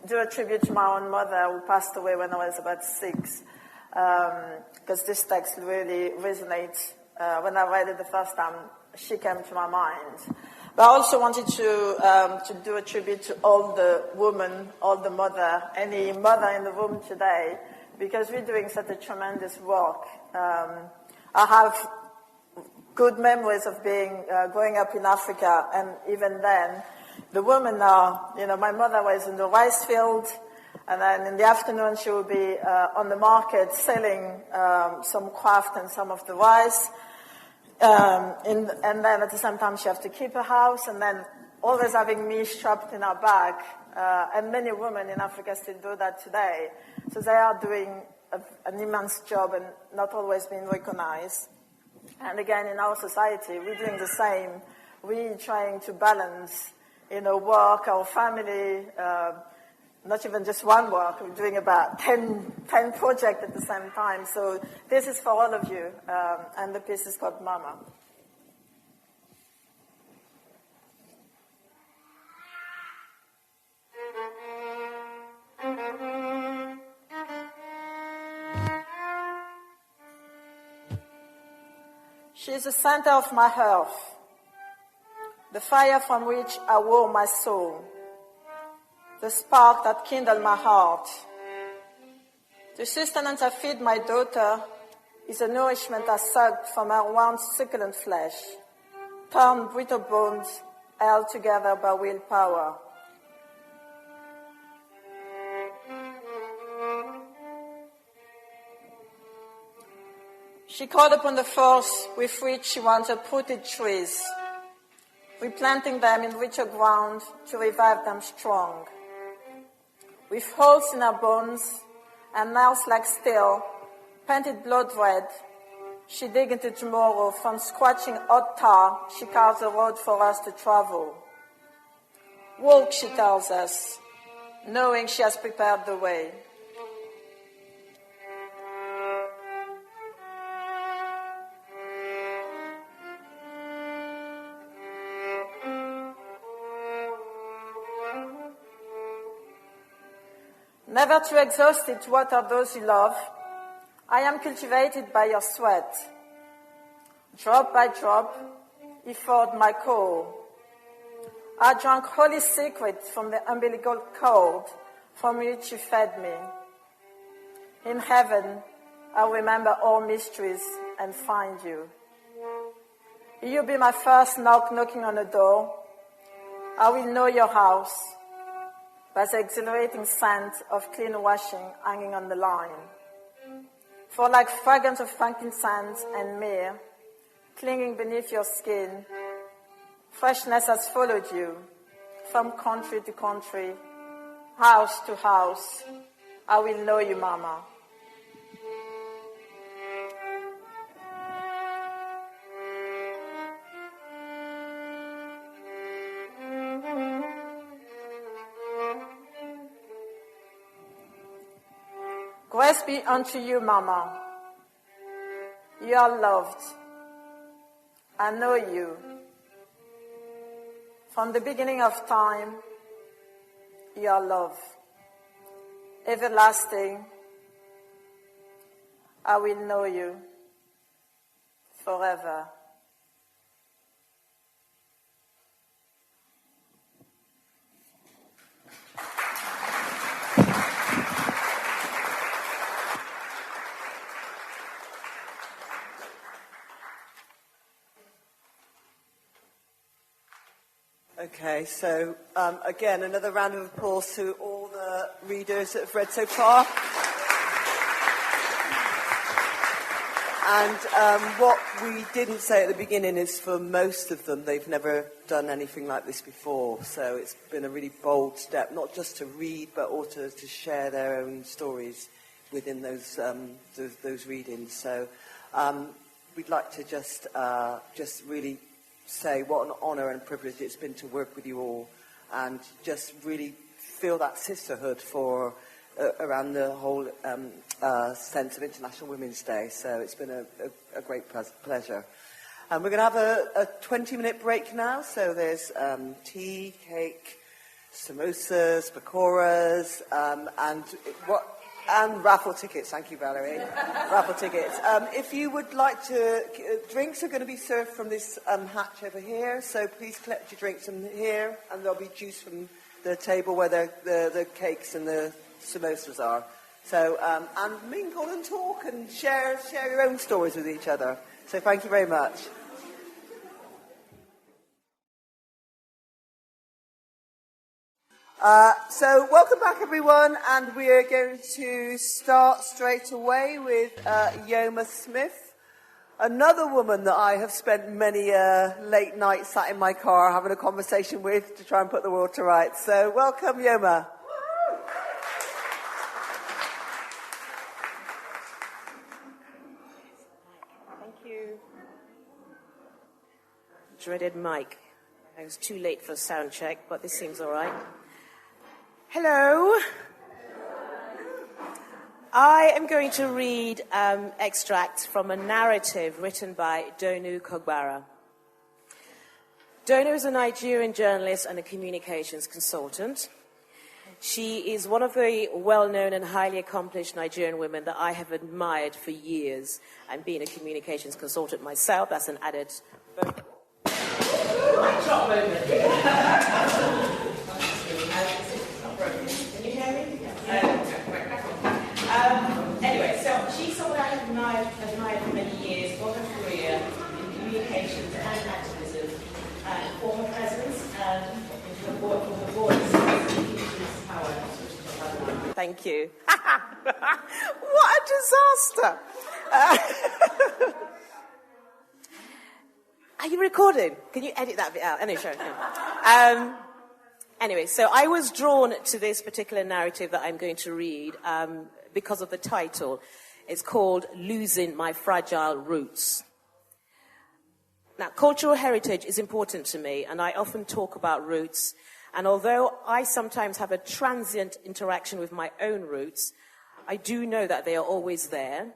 do a tribute to my own mother, who passed away when I was about 6, because this text really resonates. When I read it the first time, she came to my mind. But I also wanted to do a tribute to all the women, all the mother, any mother in the room today, because we're doing such a tremendous work. I have good memories of growing up in Africa, and even then, the women are, my mother was in the rice field, and then in the afternoon she would be on the market selling some craft and some of the rice. And then at the same time she has to keep her house, and then always having me strapped in her bag. And many women in Africa still do that today. So they are doing an immense job and not always being recognized. And again, in our society, we're doing the same. We're trying to balance, work, our family, not even just one work. We're doing about 10 projects at the same time. So this is for all of you, and the piece is called Mama. She is the center of my hearth, the fire from which I warm my soul, the spark that kindled my heart. The sustenance I feed my daughter is a nourishment I sucked from her once succulent flesh, turned brittle bones held together by willpower. She called upon the force with which she once uprooted trees, replanting them in richer ground to revive them strong. With holes in her bones and nails like steel, painted blood red, she dig into tomorrow. From scorching hot tar, she carves a road for us to travel. Walk, she tells us, knowing she has prepared the way. Never too exhausted to water those you love, I am cultivated by your sweat. Drop by drop, you filled my core. I drank holy secrets from the umbilical cord from which you fed me. In heaven, I'll remember all mysteries and find you. You'll be my first knocking on the door. I will know your house by the exhilarating scent of clean washing hanging on the line. For like fragrance of frankincense and myrrh, clinging beneath your skin, freshness has followed you from country to country, house to house. I will know you, Mama. Grace be unto you, Mama. You are loved. I know you. From the beginning of time, you are love. Everlasting, I will know you forever. Okay, so again, another round of applause to all the readers that have read so far. And what we didn't say at the beginning is for most of them, they've never done anything like this before. So it's been a really bold step, not just to read, but also to share their own stories within those readings. So we'd like to just really say what an honour and privilege it's been to work with you all, and just really feel that sisterhood for around the whole sense of International Women's Day. So it's been a great pleasure. And we're going to have a 20-minute break now. So there's tea, cake, samosas, pakoras, and raffle tickets. Thank you, Valerie. Raffle tickets. If you would like to, drinks are going to be served from this hatch over here. So please collect your drinks from here, and there'll be juice from the table where the cakes and the samosas are. So, and mingle and talk and share your own stories with each other. So thank you very much. So welcome back, everyone, and we are going to start straight away with Yoma Smith, another woman that I have spent many late nights sat in my car having a conversation with to try and put the world to rights. So welcome, Yoma. Thank you. Dreaded mic. I was too late for sound check, but this seems all right. Hello. I am going to read extracts from a narrative written by Donu Kogbara. Donu is a Nigerian journalist and a communications consultant. She is one of the well-known and highly accomplished Nigerian women that I have admired for years. And being a communications consultant myself, that's an added bonus. Anyway, so she's someone I have admired for many years for her career in communications and activism, and for her presence and for her voice. Power. Thank you. What a disaster! Are you recording? Can you edit that bit out? Anyway, sure. Anyway, so I was drawn to this particular narrative that I'm going to read because of the title. It's called Losing My Fragile Roots. Now, cultural heritage is important to me, and I often talk about roots. And although I sometimes have a transient interaction with my own roots, I do know that they are always there.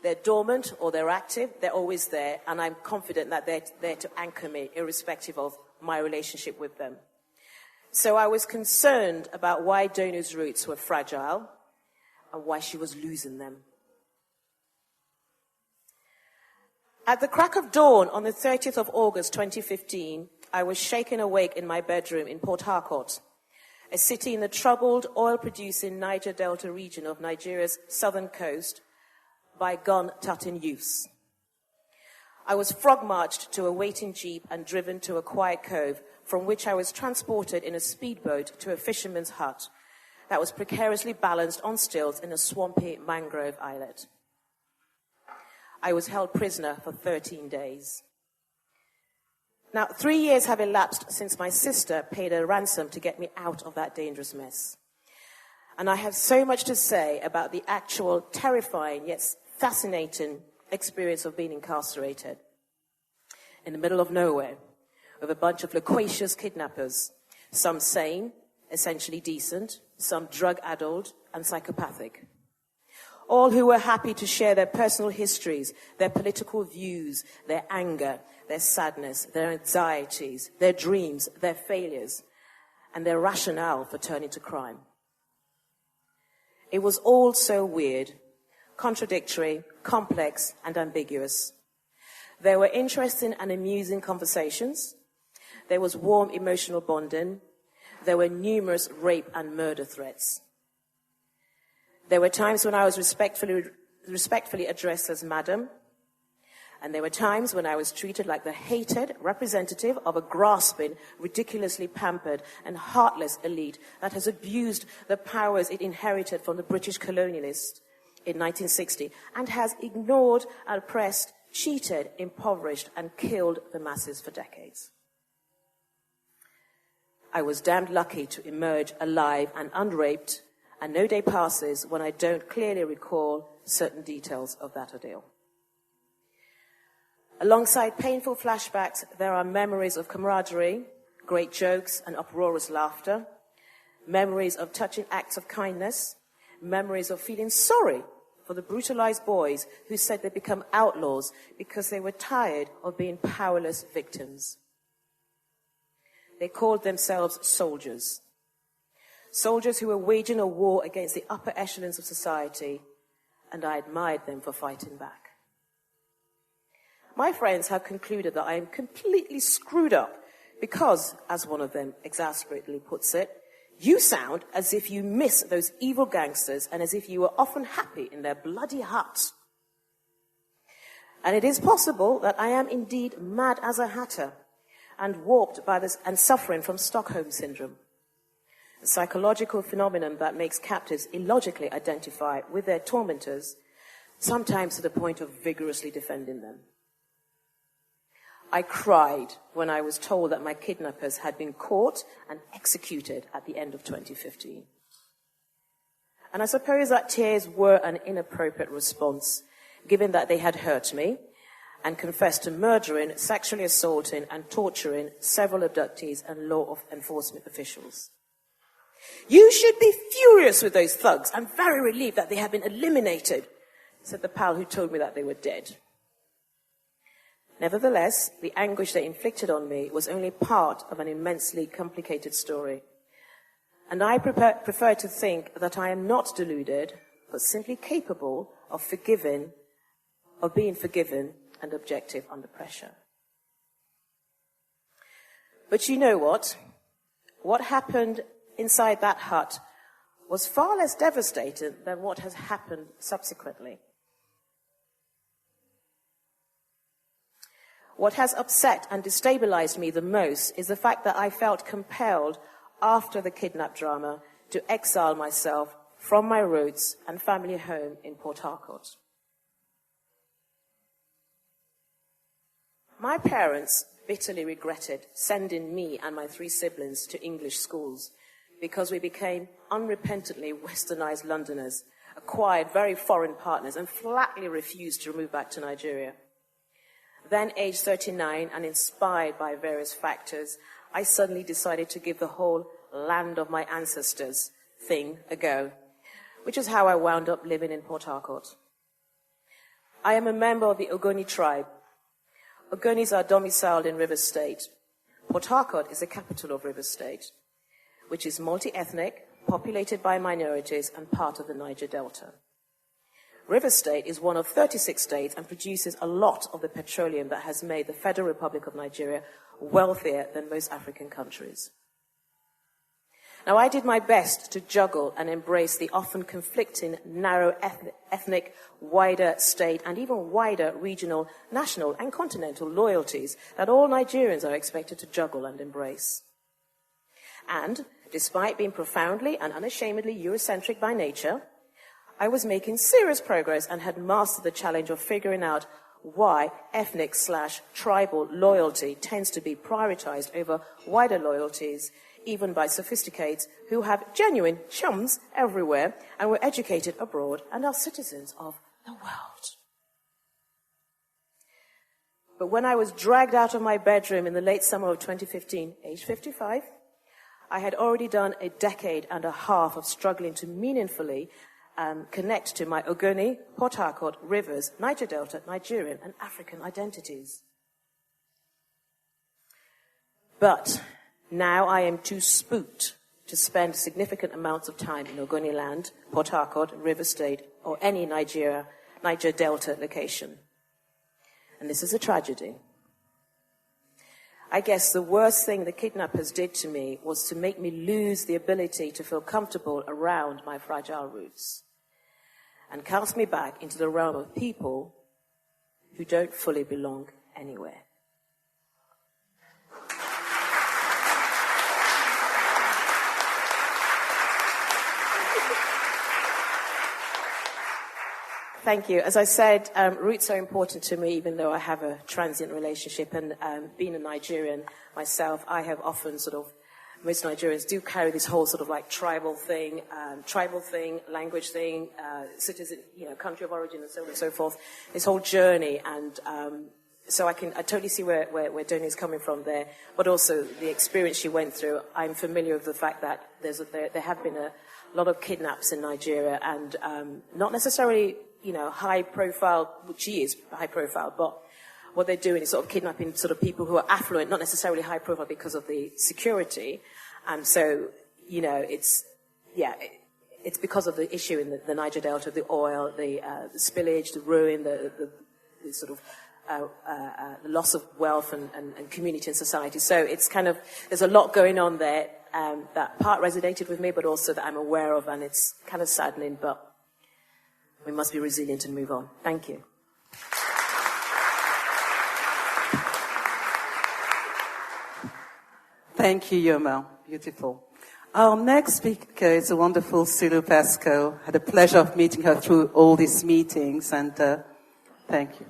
They're dormant or they're active, they're always there, and I'm confident that they're there to anchor me, irrespective of my relationship with them. So I was concerned about why Donu's roots were fragile and why she was losing them. At the crack of dawn on the 30th of August 2015, I was shaken awake in my bedroom in Port Harcourt, a city in the troubled, oil-producing Niger Delta region of Nigeria's southern coast, by gun-tutting youths. I was frog-marched to a waiting jeep and driven to a quiet cove, from which I was transported in a speedboat to a fisherman's hut that was precariously balanced on stilts in a swampy mangrove islet. I was held prisoner for 13 days. Now, 3 years have elapsed since my sister paid a ransom to get me out of that dangerous mess. And I have so much to say about the actual terrifying yet fascinating experience of being incarcerated in the middle of nowhere with a bunch of loquacious kidnappers, some sane, essentially decent, some drug-addled and psychopathic. all who were happy to share their personal histories, their political views, their anger, their sadness, their anxieties, their dreams, their failures, and their rationale for turning to crime. It was all so weird, contradictory, complex, and ambiguous. There were interesting and amusing conversations. There was warm emotional bonding. There were numerous rape and murder threats. There were times when I was respectfully addressed as madam, and there were times when I was treated like the hated representative of a grasping, ridiculously pampered, and heartless elite that has abused the powers it inherited from the British colonialists in 1960 and has ignored, oppressed, cheated, impoverished, and killed the masses for decades. I was damned lucky to emerge alive and unraped, and no day passes when I don't clearly recall certain details of that ordeal. Alongside painful flashbacks, there are memories of camaraderie, great jokes and uproarious laughter, memories of touching acts of kindness, memories of feeling sorry for the brutalized boys who said they'd become outlaws because they were tired of being powerless victims. They called themselves soldiers. Soldiers who were waging a war against the upper echelons of society, and I admired them for fighting back. My friends have concluded that I am completely screwed up because, as one of them exasperately puts it, you sound as if you miss those evil gangsters and as if you were often happy in their bloody huts. And it is possible that I am indeed mad as a hatter and warped by this and suffering from Stockholm syndrome, a psychological phenomenon that makes captives illogically identify with their tormentors, sometimes to the point of vigorously defending them. I cried when I was told that my kidnappers had been caught and executed at the end of 2015. And I suppose that tears were an inappropriate response, given that they had hurt me and confessed to murdering, sexually assaulting, and torturing several abductees and law enforcement officials. You should be furious with those thugs and very relieved that they have been eliminated, said the pal who told me that they were dead. Nevertheless, the anguish they inflicted on me was only part of an immensely complicated story. And I prefer to think that I am not deluded, but simply capable of being forgiven and objective under pressure. But you know what? What happened inside that hut was far less devastating than what has happened subsequently. What has upset and destabilized me the most is the fact that I felt compelled after the kidnap drama to exile myself from my roots and family home in Port Harcourt. My parents bitterly regretted sending me and my 3 siblings to English schools because we became unrepentantly westernized Londoners, acquired very foreign partners, and flatly refused to move back to Nigeria. Then, aged 39 and inspired by various factors, I suddenly decided to give the whole land of my ancestors thing a go, which is how I wound up living in Port Harcourt. I am a member of the Ogoni tribe. Ogonis are domiciled in Rivers State. Port Harcourt is the capital of Rivers State, which is multi-ethnic, populated by minorities, and part of the Niger Delta. Rivers State is one of 36 states and produces a lot of the petroleum that has made the Federal Republic of Nigeria wealthier than most African countries. Now, I did my best to juggle and embrace the often conflicting, narrow ethnic, wider state, and even wider regional, national, and continental loyalties that all Nigerians are expected to juggle and embrace. And, despite being profoundly and unashamedly Eurocentric by nature, I was making serious progress and had mastered the challenge of figuring out why ethnic/tribal loyalty tends to be prioritized over wider loyalties, even by sophisticates who have genuine chums everywhere and were educated abroad and are citizens of the world. But when I was dragged out of my bedroom in the late summer of 2015, age 55, I had already done a decade and a half of struggling to meaningfully connect to my Ogoni, Port Harcourt, Rivers, Niger Delta, Nigerian, and African identities. But now I am too spooked to spend significant amounts of time in Ogoni land, Port Harcourt, River State, or any Niger Delta location. And this is a tragedy. I guess the worst thing the kidnappers did to me was to make me lose the ability to feel comfortable around my fragile roots and cast me back into the realm of people who don't fully belong anywhere. Thank you. As I said, roots are important to me, even though I have a transient relationship. And being a Nigerian myself, I have often most Nigerians do carry this whole sort of like tribal thing, language thing, citizen, country of origin, and so on and so forth. This whole journey, and so I totally see where Doni is coming from there, but also the experience she went through. I'm familiar with the fact that there have been a lot of kidnaps in Nigeria, and not necessarily high profile, which she is high profile, but what they're doing is sort of kidnapping sort of people who are affluent, not necessarily high profile because of the security. And so, it's because of the issue in the Niger Delta, the oil, the spillage, the ruin, the sort of the loss of wealth and community and society. So it's kind of, there's a lot going on there that part resonated with me, but also that I'm aware of, and it's kind of saddening, but we must be resilient and move on. Thank you. Thank you, Yoma. Beautiful. Our next speaker is a wonderful Sulu Pasco. Had the pleasure of meeting her through all these meetings, and thank you.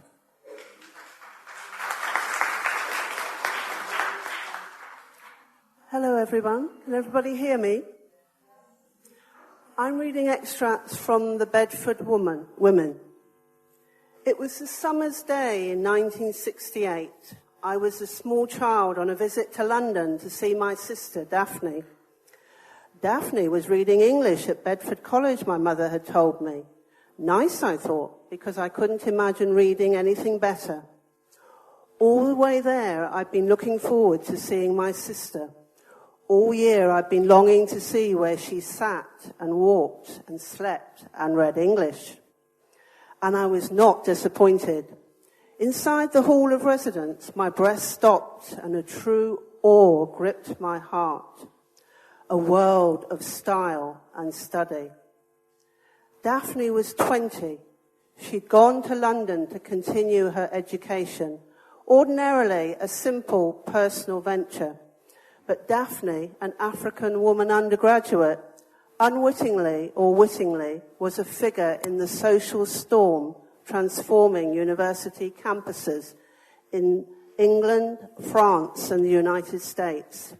Hello, everyone. Can everybody hear me? I'm reading extracts from the Bedford Women. It was a summer's day in 1968. I was a small child on a visit to London to see my sister, Daphne. Daphne was reading English at Bedford College, my mother had told me. Nice, I thought, because I couldn't imagine reading anything better. All the way there, I'd been looking forward to seeing my sister. All year, I'd been longing to see where she sat and walked and slept and read English. And I was not disappointed. Inside the hall of residence, my breath stopped and a true awe gripped my heart. A world of style and study. Daphne was 20. She'd gone to London to continue her education, ordinarily a simple personal venture. But Daphne, an African woman undergraduate, unwittingly or wittingly, was a figure in the social storm transforming university campuses in England, France, and the United States.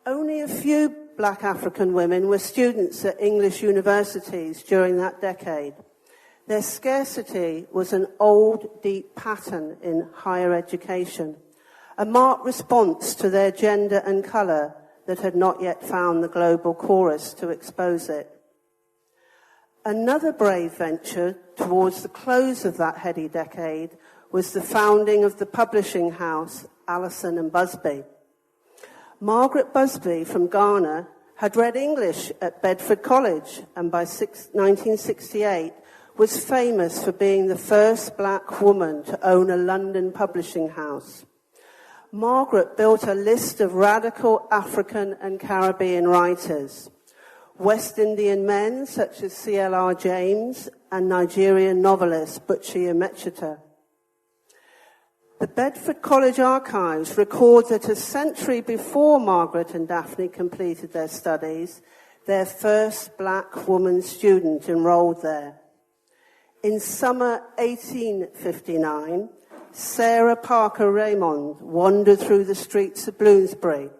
Only a few black African women were students at English universities during that decade. Their scarcity was an old, deep pattern in higher education, a marked response to their gender and colour that had not yet found the global chorus to expose it. Another brave venture towards the close of that heady decade was the founding of the publishing house Allison and Busby. Margaret Busby from Ghana had read English at Bedford College and by 1968 was famous for being the first black woman to own a London publishing house. Margaret built a list of radical African and Caribbean writers, West Indian men such as C.L.R. James and Nigerian novelist Buchi Emecheta. The Bedford College archives record that a century before Margaret and Daphne completed their studies, their first black woman student enrolled there. In summer 1859, Sarah Parker Raymond wandered through the streets of Bloomsbury.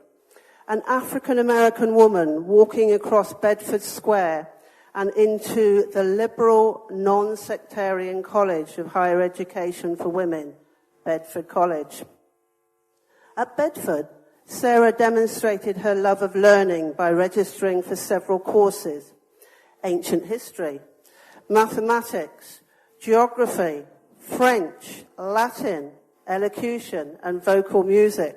An African-American woman walking across Bedford Square and into the liberal, non-sectarian College of Higher Education for Women, Bedford College. At Bedford, Sarah demonstrated her love of learning by registering for several courses. ancient history, mathematics, geography, French, Latin, elocution, and vocal music.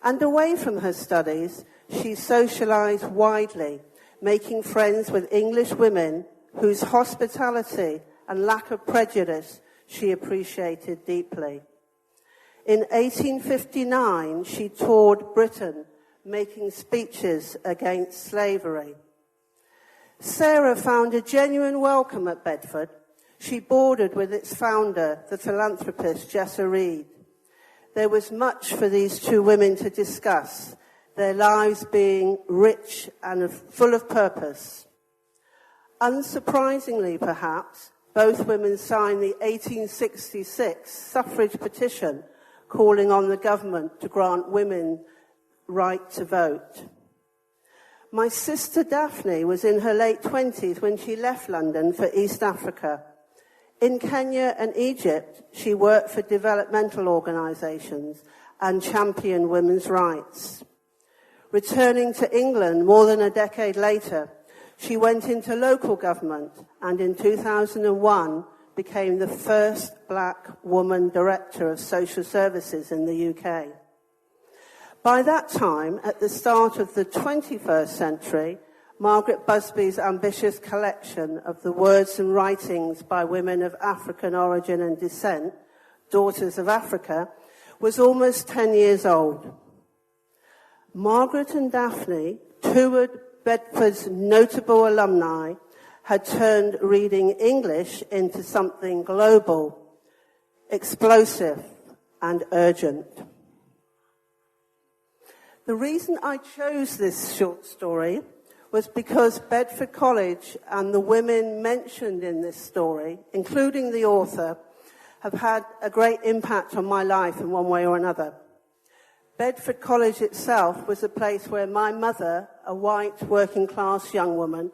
And away from her studies, she socialized widely, making friends with English women whose hospitality and lack of prejudice she appreciated deeply. In 1859, she toured Britain, making speeches against slavery. Sarah found a genuine welcome at Bedford. She boarded with its founder, the philanthropist Jessa Reed. There was much for these two women to discuss, their lives being rich and full of purpose. Unsurprisingly, perhaps, both women signed the 1866 suffrage petition calling on the government to grant women right to vote. My sister Daphne was in her late 20s when she left London for East Africa. In Kenya and Egypt, she worked for developmental organisations and championed women's rights. Returning to England more than a decade later, she went into local government and in 2001 became the first black woman director of social services in the UK. By that time, at the start of the 21st century, Margaret Busby's ambitious collection of the words and writings by women of African origin and descent, Daughters of Africa, was almost 10 years old. Margaret and Daphne, two of Bedford's notable alumni, had turned reading English into something global, explosive, and urgent. The reason I chose this short story was because Bedford College and the women mentioned in this story, including the author, have had a great impact on my life in one way or another. Bedford College itself was a place where my mother, a white working-class young woman,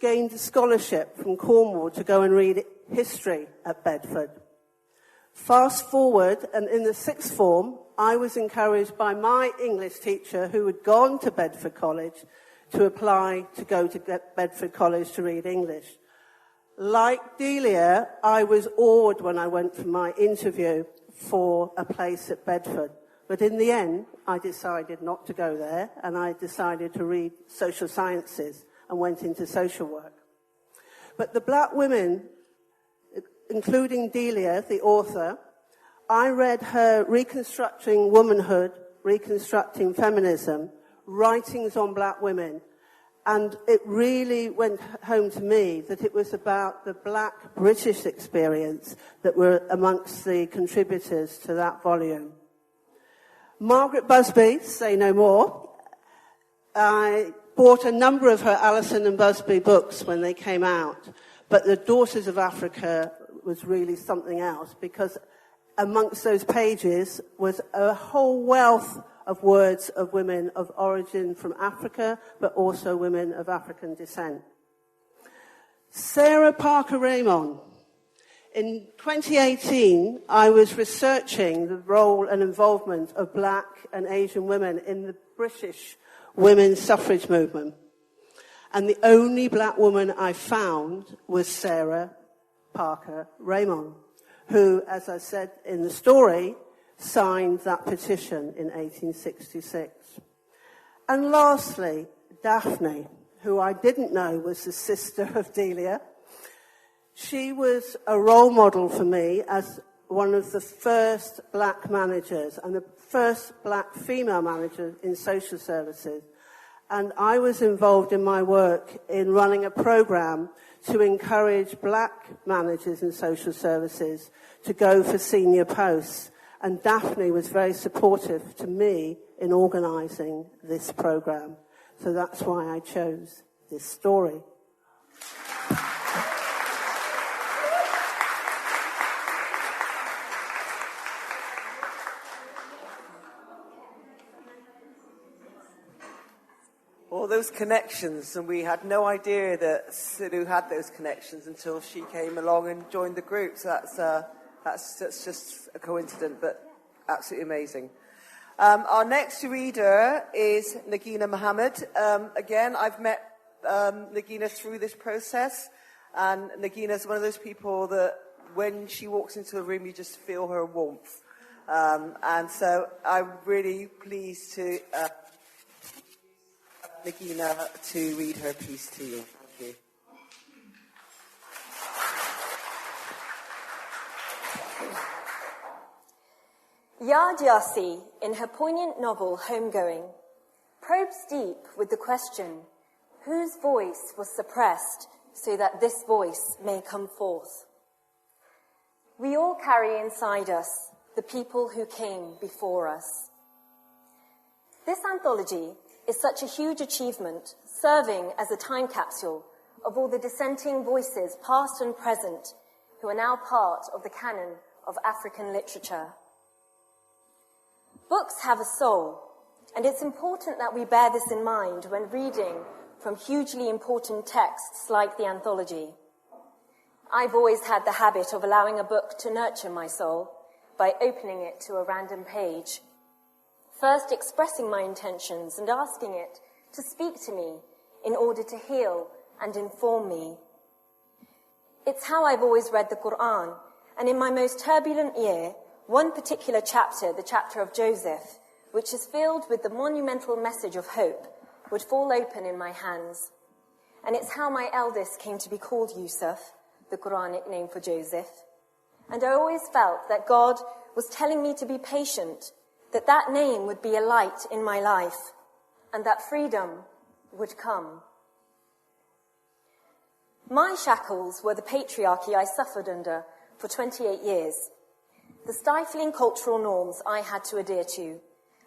gained a scholarship from Cornwall to go and read history at Bedford. Fast forward, and in the sixth form, I was encouraged by my English teacher, who had gone to Bedford College, to apply to go to Bedford College to read English. Like Delia, I was awed when I went for my interview for a place at Bedford. But in the end, I decided not to go there, and I decided to read social sciences and went into social work. But the black women, including Delia, the author, I read her Reconstructing Womanhood, Reconstructing Feminism, writings on black women, and it really went home to me that it was about the black British experience that were amongst the contributors to that volume. Margaret Busby, say no more. I bought a number of her Alison and Busby books when they came out, but the Daughters of Africa was really something else, because amongst those pages was a whole wealth of words of women of origin from Africa, but also women of African descent. Sarah Parker Raymond. In 2018, I was researching the role and involvement of black and Asian women in the British women's suffrage movement. And the only black woman I found was Sarah Parker Raymond, who, as I said in the story, signed that petition in 1866. And lastly, Daphne, who I didn't know was the sister of Delia. She was a role model for me as one of the first black managers and the first black female manager in social services. And I was involved in my work in running a program to encourage black managers in social services to go for senior posts. And Daphne was very supportive to me in organising this program. So that's why I chose this story. All those connections, and we had no idea that Sulu had those connections until she came along and joined the group. So that's just a coincidence, but absolutely amazing. Our next reader is Nagina Mohammed. Again, I've met Nagina through this process. And Nagina's one of those people that when she walks into a room, you just feel her warmth. And so I'm really pleased to Nagina to read her piece to you. Thank you. Yard Yassi, in her poignant novel Homegoing, probes deep with the question, whose voice was suppressed so that this voice may come forth? We all carry inside us the people who came before us. This anthology is such a huge achievement, serving as a time capsule of all the dissenting voices, past and present, who are now part of the canon of African literature. Books have a soul, and it's important that we bear this in mind when reading from hugely important texts like the anthology. I've always had the habit of allowing a book to nurture my soul by opening it to a random page, first expressing my intentions and asking it to speak to me in order to heal and inform me. It's how I've always read the Quran, and in my most turbulent year, one particular chapter, the chapter of Joseph, which is filled with the monumental message of hope, would fall open in my hands. And it's how my eldest came to be called Yusuf, the Quranic name for Joseph. And I always felt that God was telling me to be patient, that that name would be a light in my life, and that freedom would come. My shackles were the patriarchy I suffered under for 28 years, the stifling cultural norms I had to adhere to,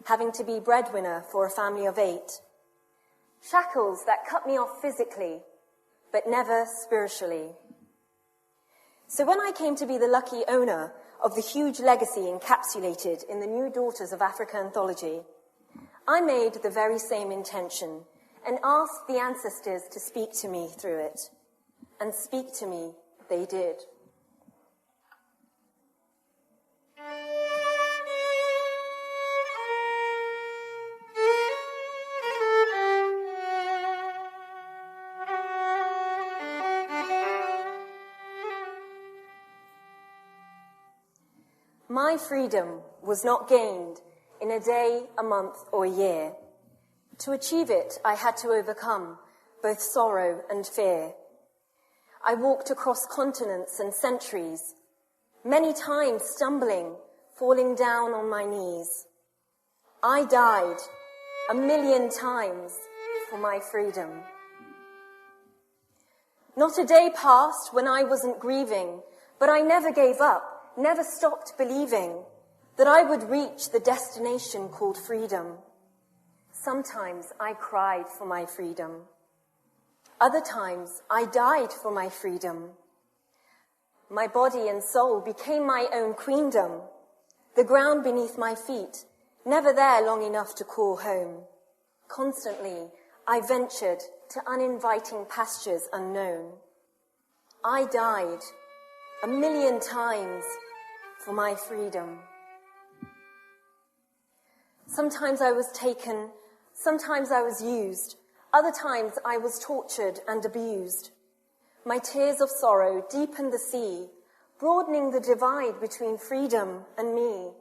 having to be breadwinner for a family of 8. Shackles that cut me off physically, but never spiritually. So when I came to be the lucky owner of the huge legacy encapsulated in the New Daughters of Africa anthology, I made the very same intention and asked the ancestors to speak to me through it. And speak to me they did. My freedom was not gained in a day, a month, or a year. To achieve it, I had to overcome both sorrow and fear. I walked across continents and centuries, many times stumbling, falling down on my knees. I died 1,000,000 times for my freedom. Not a day passed when I wasn't grieving, but I never gave up. Never stopped believing that I would reach the destination called freedom. Sometimes I cried for my freedom. Other times I died for my freedom. My body and soul became my own queendom, the ground beneath my feet, never there long enough to call home. Constantly I ventured to uninviting pastures unknown. I died 1,000,000 times for my freedom. Sometimes I was taken, sometimes I was used, other times I was tortured and abused. My tears of sorrow deepened the sea, broadening the divide between freedom and me.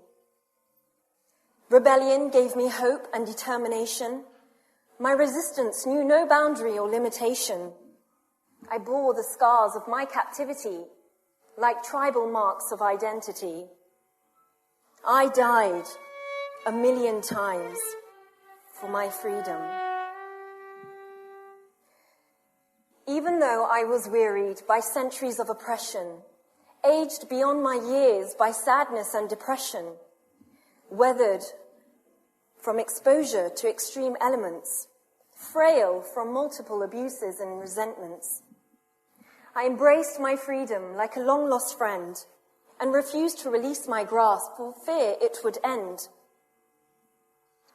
Rebellion gave me hope and determination. My resistance knew no boundary or limitation. I bore the scars of my captivity like tribal marks of identity. I died 1,000,000 times for my freedom. Even though I was wearied by centuries of oppression, aged beyond my years by sadness and depression, weathered from exposure to extreme elements, frail from multiple abuses and resentments, I embraced my freedom like a long-lost friend and refused to release my grasp for fear it would end.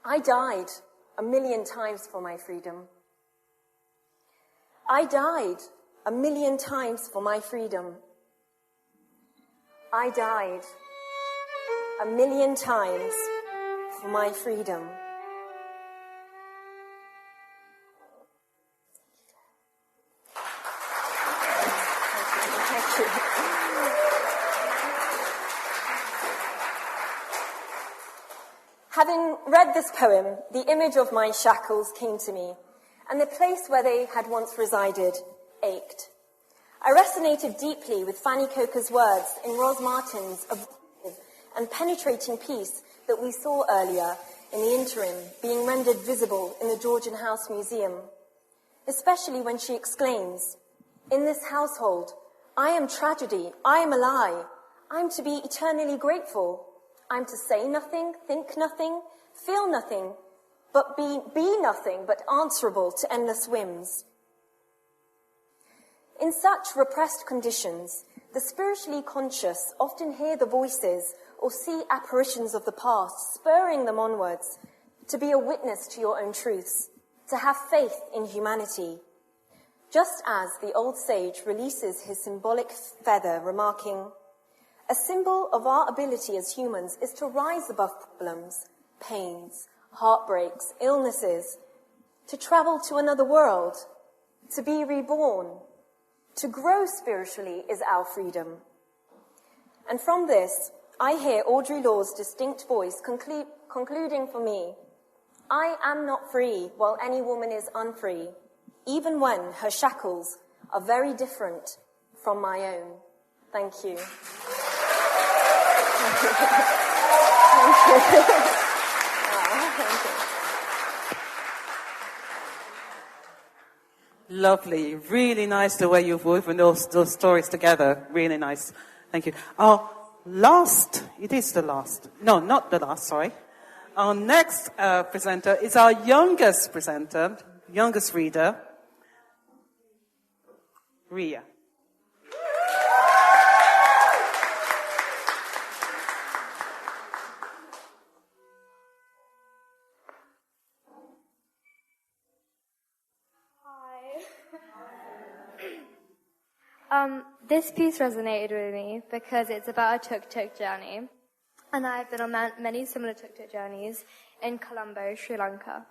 I died 1,000,000 times for my freedom. I died 1,000,000 times for my freedom. I died 1,000,000 times for my freedom. Thank you. Having read this poem, the image of my shackles came to me, and the place where they had once resided ached. I resonated deeply with Fanny Coker's words in Ros Martin's evocative and penetrating piece that we saw earlier in the interim, being rendered visible in the Georgian House Museum, especially when she exclaims, "In this household, I am tragedy, I am a lie, I'm to be eternally grateful. I'm to say nothing, think nothing, feel nothing, but be nothing but answerable to endless whims." In such repressed conditions, the spiritually conscious often hear the voices or see apparitions of the past, spurring them onwards to be a witness to your own truths, to have faith in humanity. Just as the old sage releases his symbolic feather, remarking, "A symbol of our ability as humans is to rise above problems, pains, heartbreaks, illnesses, to travel to another world, to be reborn. To grow spiritually is our freedom." And from this, I hear Audre Lorde's distinct voice concluding for me, "I am not free while any woman is unfree, even when her shackles are very different from my own." Thank you. Thank you. Thank you. Thank you. Lovely. Really nice the way you've woven those stories together. Really nice. Thank you. Our last, it is the last. No, not the last, sorry. Our next presenter is our youngest presenter, youngest reader, Ria. This piece resonated with me because it's about a tuk-tuk journey, and I've been on many similar tuk-tuk journeys in Colombo, Sri Lanka.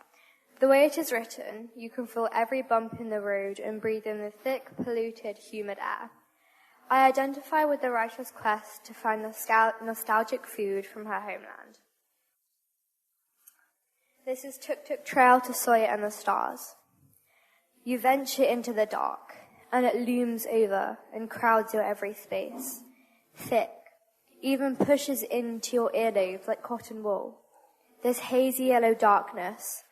The way it is written, you can feel every bump in the road and breathe in the thick, polluted, humid air. I identify with the writer's quest to find nostalgic food from her homeland. This is Tuk-Tuk Trail to Soya and the Stars. You venture into the dark, and it looms over and crowds your every space. Thick, even pushes into your earlobes like cotton wool. This hazy yellow darkness,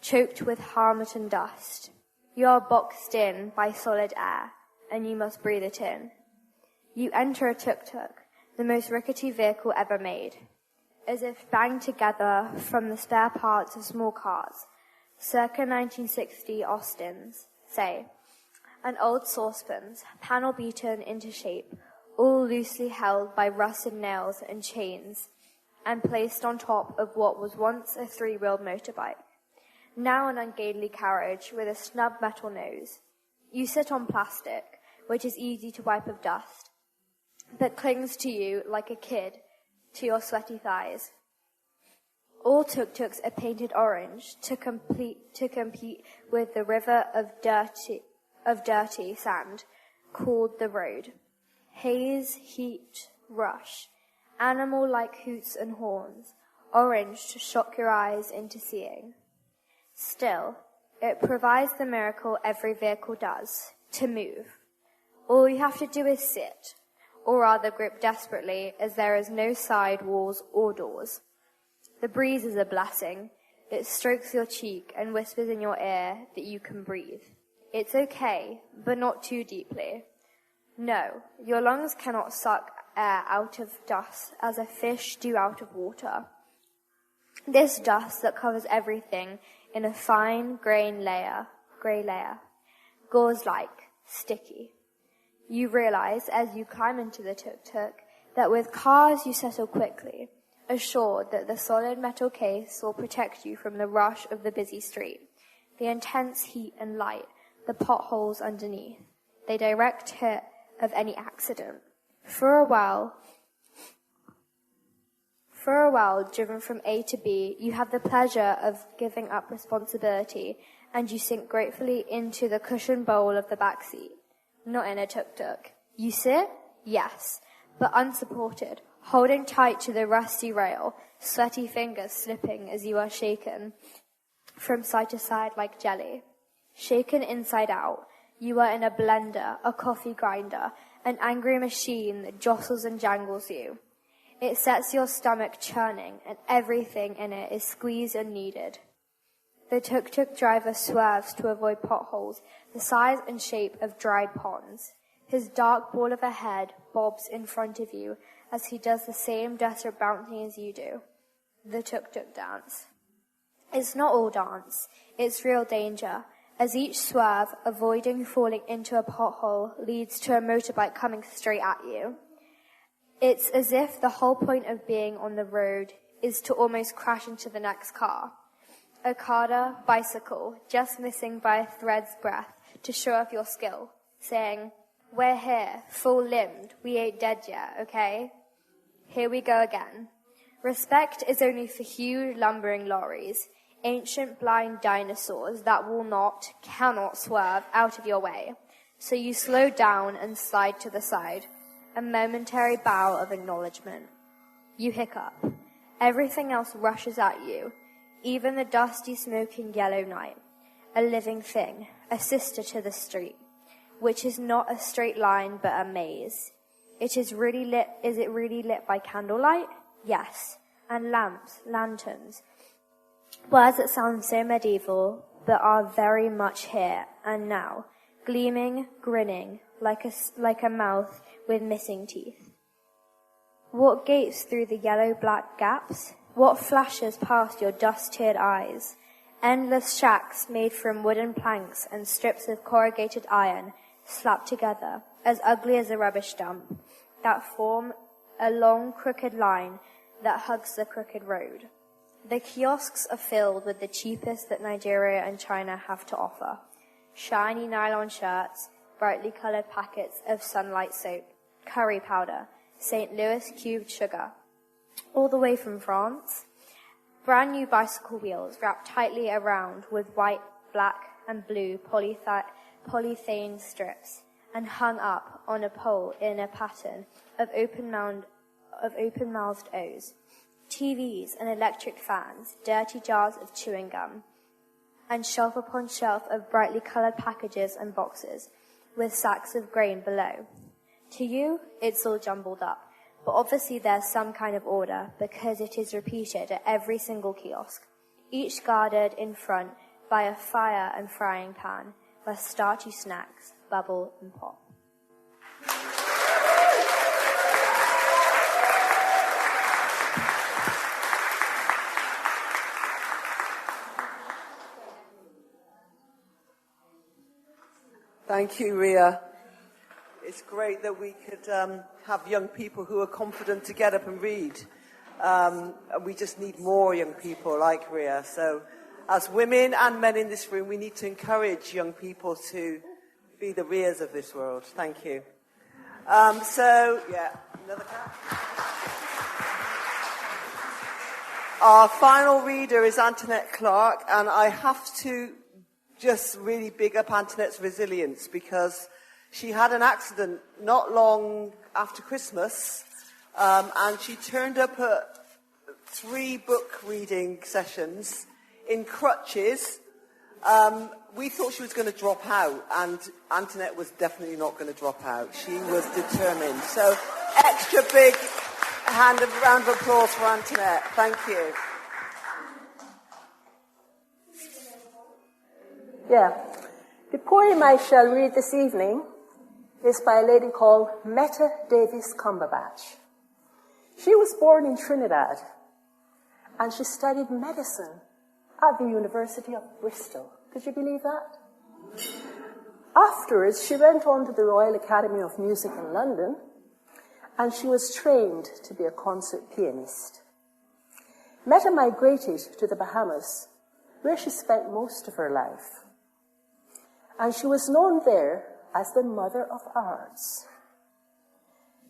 choked with harmattan dust. You are boxed in by solid air, and you must breathe it in. You enter a tuk-tuk, the most rickety vehicle ever made, as if banged together from the spare parts of small cars, circa 1960 Austins, say, and old saucepans, panel beaten into shape, all loosely held by rusted nails and chains, and placed on top of what was once a three-wheeled motorbike, now an ungainly carriage with a snub metal nose. You sit on plastic, which is easy to wipe of dust, but clings to you like a kid to your sweaty thighs. All tuk-tuks are painted orange to compete with the river of dirty sand called the road. Haze, heat, rush, animal-like hoots and horns, orange to shock your eyes into seeing. Still, it provides the miracle every vehicle does, to move. All you have to do is sit, or rather grip desperately, as there is no side walls or doors. The breeze is a blessing. It strokes your cheek and whispers in your ear that you can breathe. It's okay, but not too deeply. No, your lungs cannot suck air out of dust as a fish do out of water. This dust that covers everything in a fine grey layer, gauze-like, sticky. You realize as you climb into the tuk-tuk that with cars you settle quickly, assured that the solid metal case will protect you from the rush of the busy street, the intense heat and light, the potholes underneath, the direct hit of any accident. For a while, driven from A to B, you have the pleasure of giving up responsibility, and you sink gratefully into the cushioned bowl of the back seat. Not in a tuk-tuk. You sit? Yes, but unsupported, holding tight to the rusty rail, sweaty fingers slipping as you are shaken from side to side like jelly. Shaken inside out, you are in a blender, a coffee grinder, an angry machine that jostles and jangles you. It sets your stomach churning, and everything in it is squeezed and kneaded. The tuk-tuk driver swerves to avoid potholes, the size and shape of dried ponds. His dark ball of a head bobs in front of you as he does the same desperate bouncing as you do. The tuk-tuk dance. It's not all dance. It's real danger, as each swerve, avoiding falling into a pothole, leads to a motorbike coming straight at you. It's as if the whole point of being on the road is to almost crash into the next car. A Okada bicycle, just missing by a thread's breadth to show off your skill, saying, "We're here, full-limbed, we ain't dead yet, okay? Here we go again." Respect is only for huge lumbering lorries, ancient blind dinosaurs that cannot swerve out of your way. So you slow down and slide to the side, a momentary bow of acknowledgement. You hiccup. Everything else rushes at you, even the dusty, smoking yellow night, a living thing, a sister to the street, which is not a straight line but a maze. Is it really lit by candlelight? Yes. And lamps, lanterns. Words that sound so medieval, but are very much here and now, gleaming, grinning, like a mouth with missing teeth. What gapes through the yellow-black gaps? What flashes past your dust-teared eyes? Endless shacks made from wooden planks and strips of corrugated iron slapped together, as ugly as a rubbish dump, that form a long, crooked line that hugs the crooked road. The kiosks are filled with the cheapest that Nigeria and China have to offer. Shiny nylon shirts, brightly colored packets of sunlight soap, curry powder, St. Louis cubed sugar. All the way from France, brand new bicycle wheels wrapped tightly around with white, black, and blue polythene strips and hung up on a pole in a pattern of open-mouthed O's. TVs and electric fans, dirty jars of chewing gum, and shelf upon shelf of brightly colored packages and boxes with sacks of grain below. To you, it's all jumbled up. But obviously there's some kind of order because it is repeated at every single kiosk, each guarded in front by a fire and frying pan where starchy snacks bubble and pop. Thank you, Ria. It's great that we could have young people who are confident to get up and read. And we just need more young people like Ria. So as women and men in this room, we need to encourage young people to be the Rias of this world. Thank you. Another clap. Our final reader is Antoinette Clark, and I have to just really big up Antoinette's resilience because she had an accident not long after Christmas, and she turned up at 3 book reading sessions in crutches. We thought she was going to drop out, and Antoinette was definitely not going to drop out. She was determined. So, extra big round of applause for Antoinette. Thank you. Yeah. The poem I shall read this evening is by a lady called Meta Davis Cumberbatch. She was born in Trinidad, and she studied medicine at the University of Bristol. Could you believe that? Afterwards, she went on to the Royal Academy of Music in London, and she was trained to be a concert pianist. Meta migrated to the Bahamas, where she spent most of her life. And she was known there as the Mother of Arts.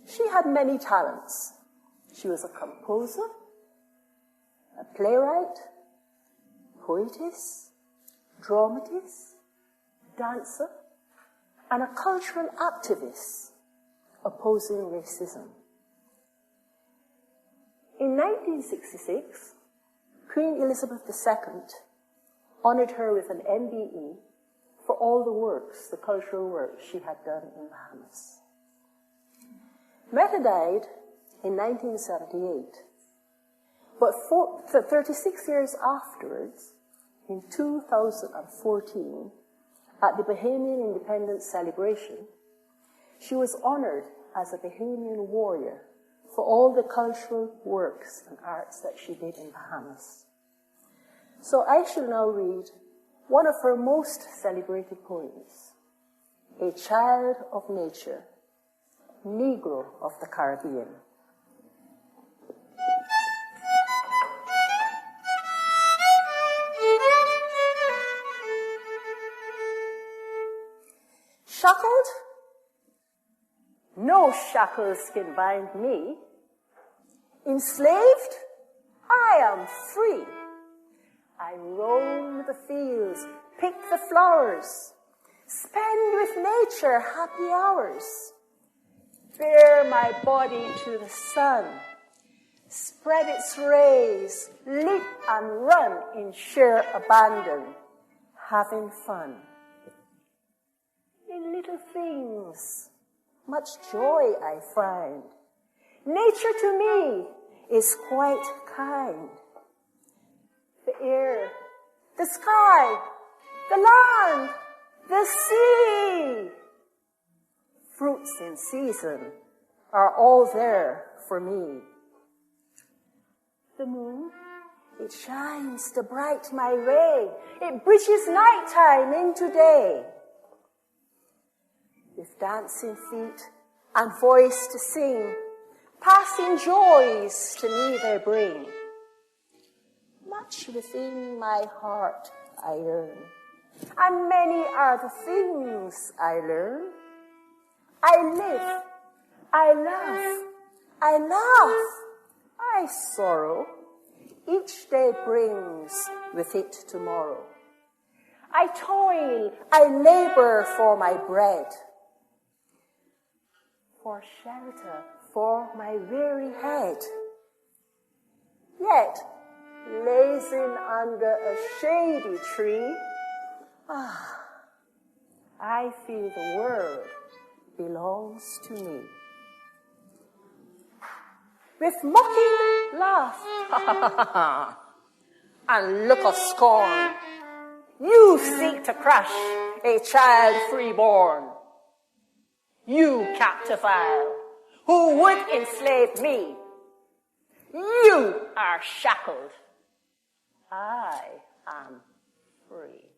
She had many talents. She was a composer, a playwright, poetess, dramatist, dancer, and a cultural activist, opposing racism. In 1966, Queen Elizabeth II honored her with an MBE for all the works, the cultural work she had done in Bahamas. Meta died in 1978, but 36 years afterwards, in 2014, at the Bahamian Independence Celebration, she was honored as a Bahamian warrior for all the cultural works and arts that she did in Bahamas. So I shall now read one of her most celebrated poems, A Child of Nature, Negro of the Caribbean. Shackled? No shackles can bind me. Enslaved? I am free. I roam the fields, pick the flowers, spend with nature happy hours, bear my body to the sun, spread its rays, leap and run in sheer abandon, having fun. In little things, much joy I find. Nature to me is quite kind. The air, the sky, the land, the sea. Fruits in season are all there for me. The moon, it shines to bright my way. It bridges nighttime into day. With dancing feet and voice to sing, passing joys to me they bring. Much within my heart I learn, and many are the things I learn. I live, I love, I laugh, I sorrow. Each day brings with it tomorrow. I toil, I labor for my bread, for shelter for my weary head. Yet, lazing under a shady tree, I feel the world belongs to me. With mocking laugh and look of scorn, you seek to crush a child freeborn. You captophile, who would enslave me. You are shackled. I am free.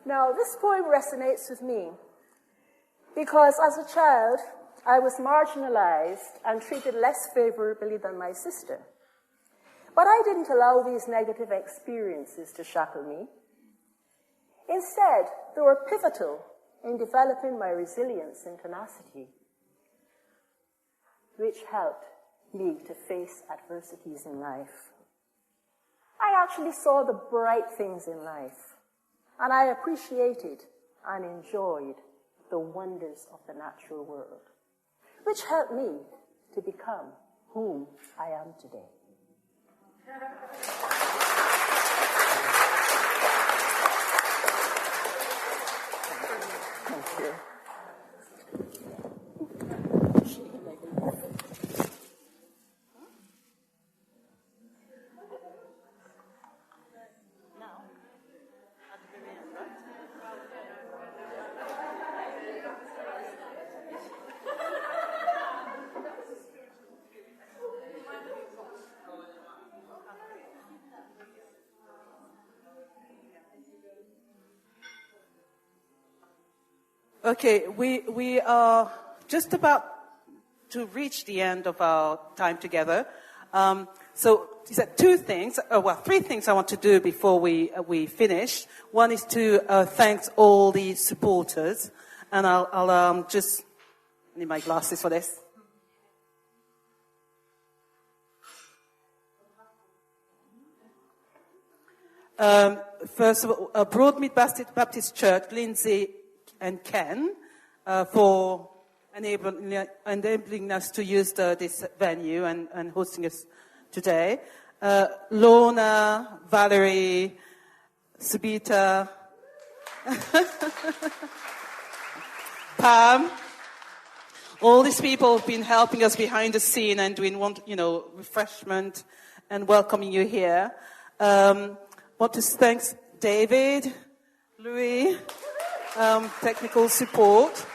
Now, this poem resonates with me because as a child, I was marginalized and treated less favorably than my sister. But I didn't allow these negative experiences to shackle me. Instead, they were pivotal in developing my resilience and tenacity, which helped me to face adversities in life. I actually saw the bright things in life, and I appreciated and enjoyed the wonders of the natural world, which helped me to become whom I am today. Thank you. Okay, we are just about to reach the end of our time together. So you said three things I want to do before we finish. One is to thank all the supporters, And I'll just need my glasses for this. First of all, Broadmead Baptist Church, Lindsay and Ken, for enabling us to use this venue and hosting us today. Lorna, Valerie, Subita, Pam, all these people have been helping us behind the scene and doing, refreshment and welcoming you here. Want to thank David, Louis, technical support,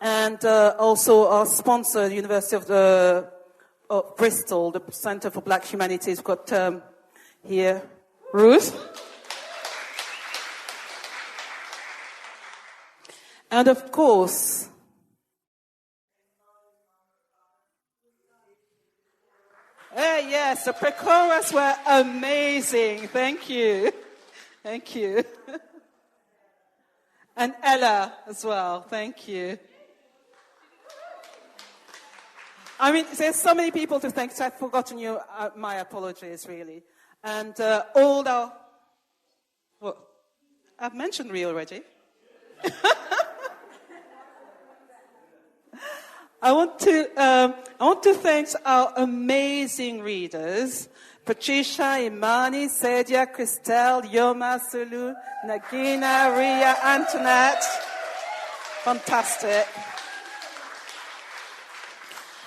and also our sponsor, the University of Bristol, the Centre for Black Humanities. We've got here Ruth. And of course, yes, the pre-chorus were amazing. Thank you. Thank you. And Ella as well. Thank you. I mean, there's so many people to thank, so I've forgotten you. My apologies, really. And all our... Well, I've mentioned Ria already. I want to thank our amazing readers: Patricia, Imani, Sadia, Christelle, Yoma, Sulu, Nagina, Ria, Antoinette. Fantastic.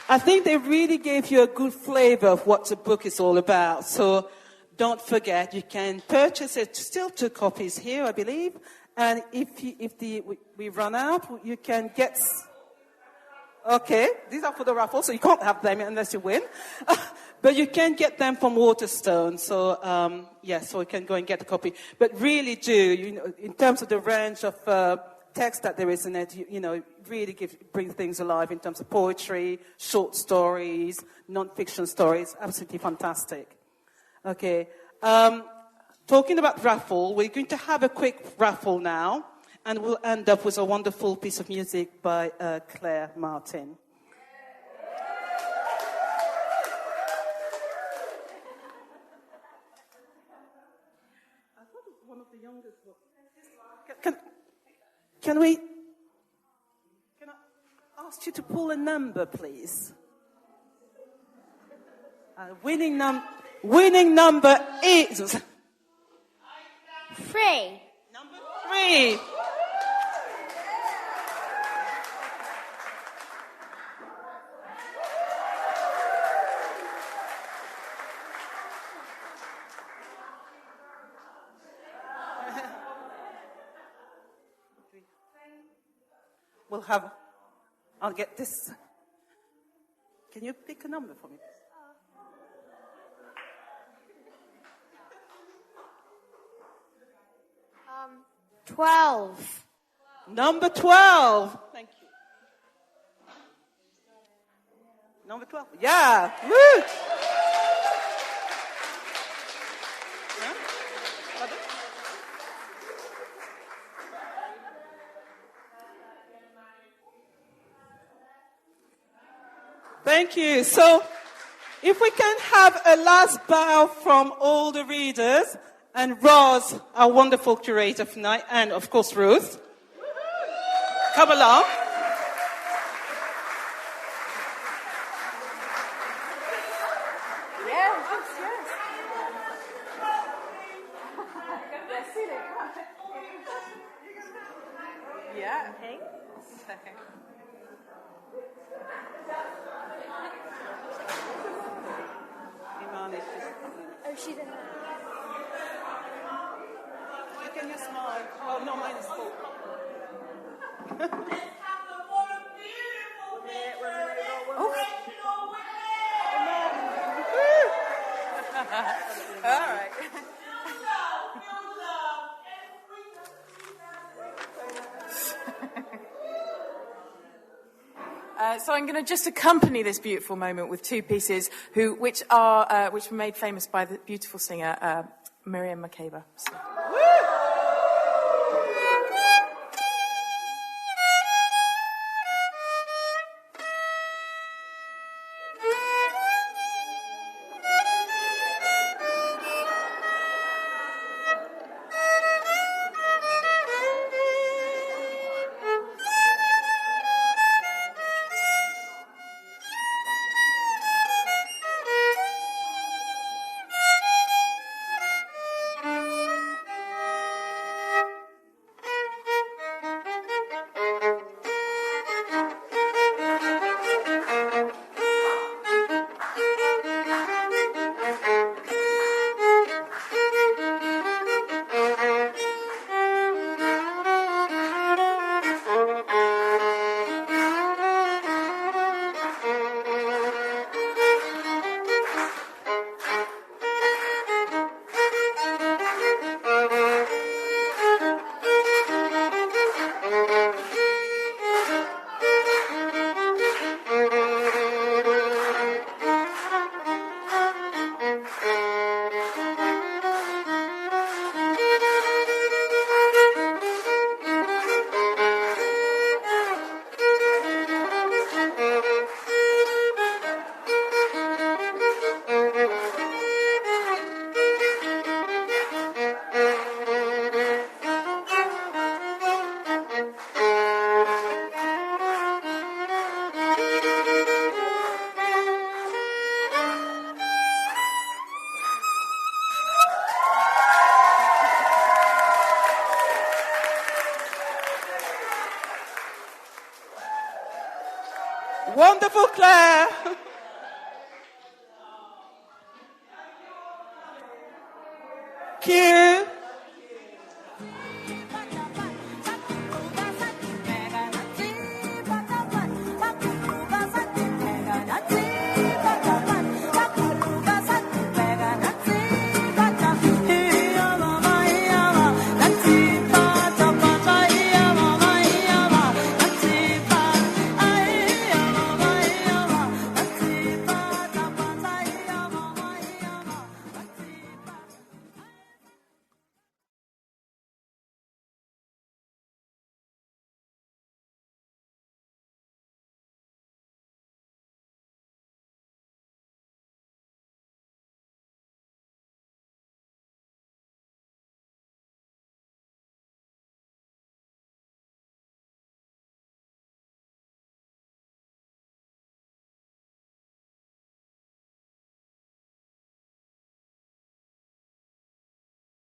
I think they really gave you a good flavor of what the book is all about. So don't forget, you can purchase it. Still 2 copies here, I believe. And if we run out, you can get... Okay, these are for the raffle, so you can't have them unless you win. But you can get them from Waterstone, so so you can go and get a copy. But really do, in terms of the range of text that there is in it, really bring things alive in terms of poetry, short stories, non-fiction stories. Absolutely fantastic. Okay, talking about raffle, we're going to have a quick raffle now. And we'll end up with a wonderful piece of music by Claire Martin. I thought it was one of the youngest ones. Can I ask you to pull a number, please? Winning number is... 3. Number 3. I'll get this. Can you pick a number for me? 12. Number 12. Thank you. Number 12. Yeah. Woo. Thank you. So, if we can have a last bow from all the readers, and Roz, our wonderful curator tonight, and of course Ruth. Come along. Yeah. Oh, she's in there. Can you smile? Oh, no, mine is full. All right. So I'm going to just accompany this beautiful moment with 2 pieces, which were made famous by the beautiful singer Miriam Makeba. So. Wonderful, Claire. Q.